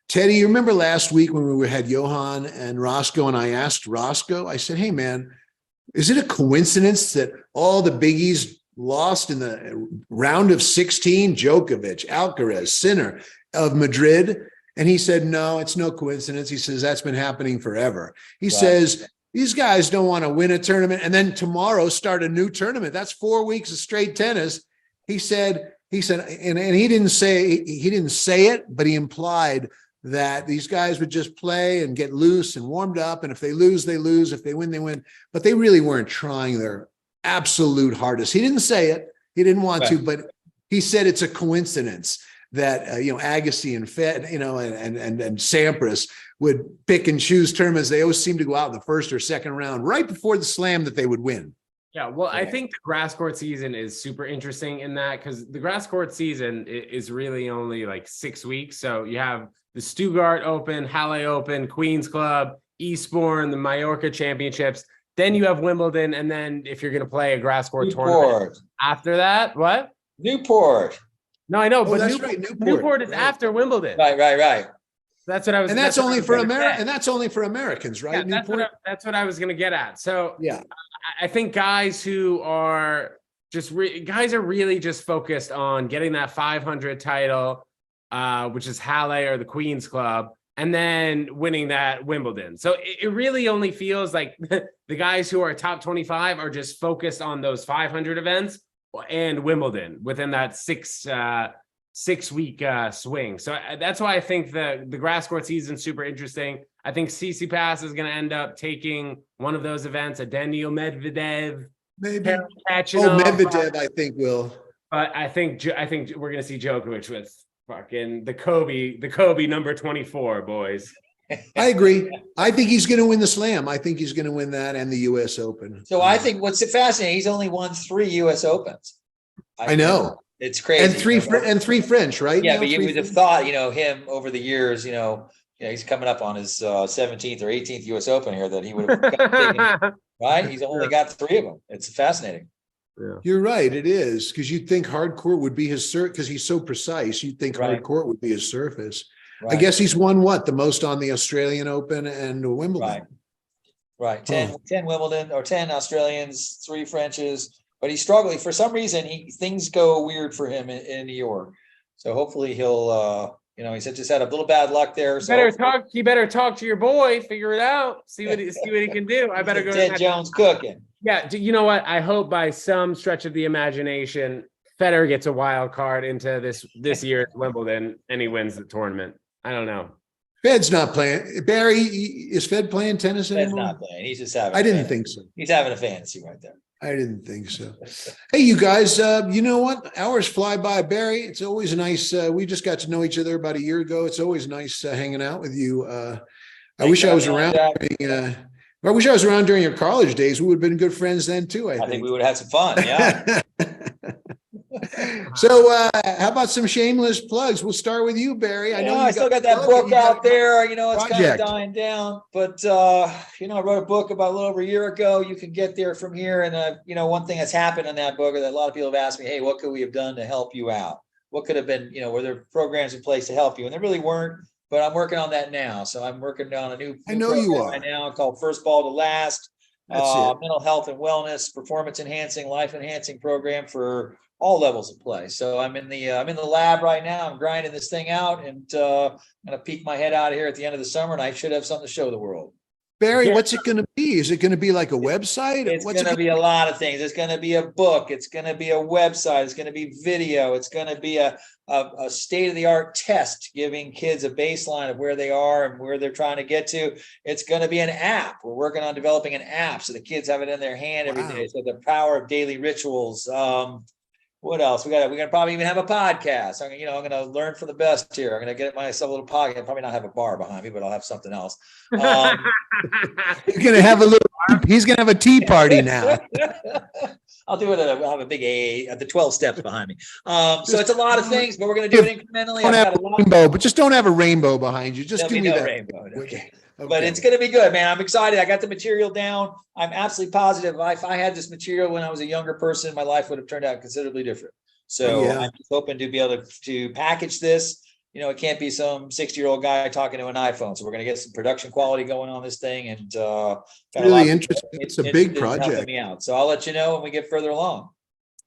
Teddy, you remember last week when we had Johan and Roscoe, and I asked Roscoe, I said, hey, man, is it a coincidence that all the biggies lost in the round of 16? Djokovic, Alcaraz, Sinner of Madrid. And he said, no, it's no coincidence. He says, that's been happening forever. He says, these guys don't want to win a tournament and then tomorrow start a new tournament. That's 4 weeks of straight tennis. He said, and he didn't say it, but he implied that these guys would just play and get loose and warmed up. And if they lose, they lose. If they win, they win. But they really weren't trying their absolute hardest. He didn't say it. He didn't want to, but he said it's a coincidence that, Agassi and Fed, and Sampras would pick and choose tournaments. They always seem to go out in the first or second round right before the slam that they would win. Yeah, well, I think the grass court season is super interesting in that because the grass court season is really only like 6 weeks. So you have the Stuttgart Open, Halle Open, Queens Club, Eastbourne, the Mallorca Championships. Then you have Wimbledon, and then if you're going to play a grass court tournament after that, what? Newport. No, I know, but that's right, Newport is after Wimbledon. Right. That's what I was. And that's only for America. And that's only for Americans, right? Yeah, that's what I was going to get at. So yeah. I think guys who are just guys are really just focused on getting that 500 title, which is Halle or the Queen's Club, and then winning that Wimbledon. So it really only feels like the guys who are top 25 are just focused on those 500 events and Wimbledon within that 6 week swing. So that's why I think the grass court season is super interesting. I think Tsitsipas is going to end up taking one of those events, a Daniil Medvedev, Maybe. Kachanov, Medvedev, I think will. But I think we're going to see Djokovic with fucking the Kobe number 24, boys. I agree. I think he's going to win the slam. I think he's going to win that and the US Open. So I think what's fascinating, he's only won 3 US Opens. I know. It's crazy. And three French, right? Yeah, now, but you would have thought, him over the years, he's coming up on his 17th or 18th US Open here that he would have taken, right? He's only got 3 of them. It's fascinating. Yeah. You're right. It is because you'd think hard court would be his because he's so precise. You'd think hard court would be his surface. Right. I guess he's won the most on the Australian Open and Wimbledon. Right. 10 Wimbledon or 10 Australians, 3 Frenches, but he's struggling for some reason. Things go weird for him in New York. So hopefully he'll, he just had a little bad luck there. So you better talk to your boy, figure it out, see what he can do. I better go. Ted Jones cooking. Yeah, you know what? I hope by some stretch of the imagination, Federer gets a wild card into this year's Wimbledon and he wins the tournament. I don't know. Fed's not playing. Barry, is Fed playing tennis anymore? Fed's not playing. He's just having. I didn't think so. He's having a fantasy right there. I didn't think so. Hey, you guys, you know what? Hours fly by, Barry. It's always nice. We just got to know each other about a year ago. It's always nice hanging out with you. I wish I was around. I wish I was around during your college days. We would have been good friends then too. I think we would have had some fun. Yeah. So how about some shameless plugs? We'll start with you, Barry. I know I still got that book out there. It's kind of dying down, but I wrote a book about a little over a year ago. You can get there from here. And one thing that's happened in that book is that a lot of people have asked me, hey, what could we have done to help you out? What could have been, were there programs in place to help you? And there really weren't, but I'm working on that now. So I'm working on a new you are right now called First Ball to Last, mental health and wellness, performance enhancing, life enhancing program for all levels of play. So I'm in the lab right now. I'm grinding this thing out and I'm going to peek my head out of here at the end of the summer, and I should have something to show the world. Barry, what's it going to be? Is it going to be like a website? It's going to be a lot of things. It's going to be a book. It's going to be a website. It's going to be video. It's going to be a state-of-the-art test giving kids a baseline of where they are and where they're trying to get to. It's going to be an app. We're working on developing an app so the kids have it in their hand every day. So the power of daily rituals. What else? We're gonna probably even have a podcast. I'm gonna learn from the best here. I'm gonna get myself a little podcast. I'll probably not have a bar behind me, but I'll have something else. You're gonna have he's gonna have a tea party now. I'll do it. I'll have a big A at the 12 steps behind me. So it's a lot of things, but we're gonna do it incrementally. Don't have a rainbow, but just don't have a rainbow behind you. Just give me that rainbow. Okay. But it's going to be good, man. I'm excited. I got the material down. I'm absolutely positive. If I had this material when I was a younger person, my life would have turned out considerably different. So Yeah. I'm just hoping to be able to package this. You know, it can't be some 60-year-old guy talking to an iPhone. So we're going to get some production quality going on this thing, and got a lot Really of interesting. people It's a big interested in helping project. me out. So I'll let you know when we get further along.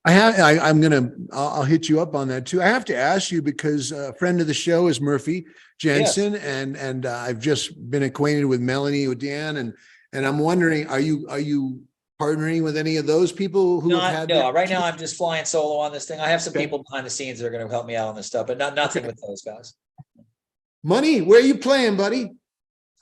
I'll hit you up on that too. I have to ask you because a friend of the show is Murphy Jensen, and I've just been acquainted with Melanie Odan, and I'm wondering, are you partnering with any of those people who have had? No, right now I'm just flying solo on this thing. I have some Okay. people behind the scenes that are going to help me out on this stuff, but nothing with those guys. Money, where are you playing, buddy?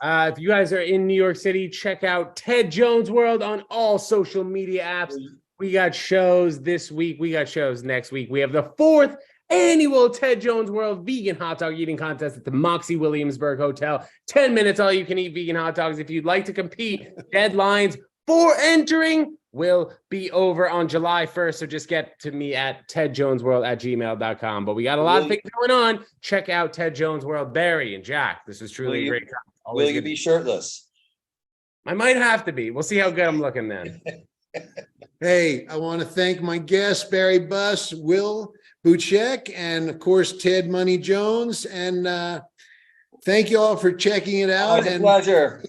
If you guys are in New York City, check out Ted Jones World on all social media apps. We got shows this week. We got shows next week. We have the 4th annual Ted Jones World Vegan Hot Dog Eating Contest at the Moxie Williamsburg Hotel. 10 minutes, all you can eat vegan hot dogs. If you'd like to compete, deadlines for entering will be over on July 1st. So just get to me at tedjonesworld@gmail.com. But we got a lot of things going on. Check out Ted Jones World. Barry and Jack, this is truly a great time. Will Always you good. be shirtless? I might have to be. We'll see how good I'm looking then. Hey, I want to thank my guests, Barry Buss, Will Buchek, and of course, Ted Money Jones. And thank you all for checking it out. Always a And pleasure.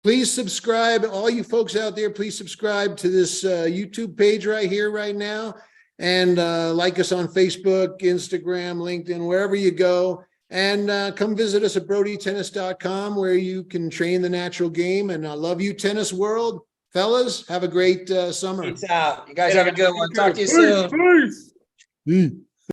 please subscribe, all you folks out there, please subscribe to this YouTube page right here, right now. And like us on Facebook, Instagram, LinkedIn, wherever you go. And come visit us at BrodyTennis.com, where you can train the natural game. And I love you, tennis world. Fellas, have a great summer. Peace out. You guys have a good one. Talk to you soon. Peace. Mm.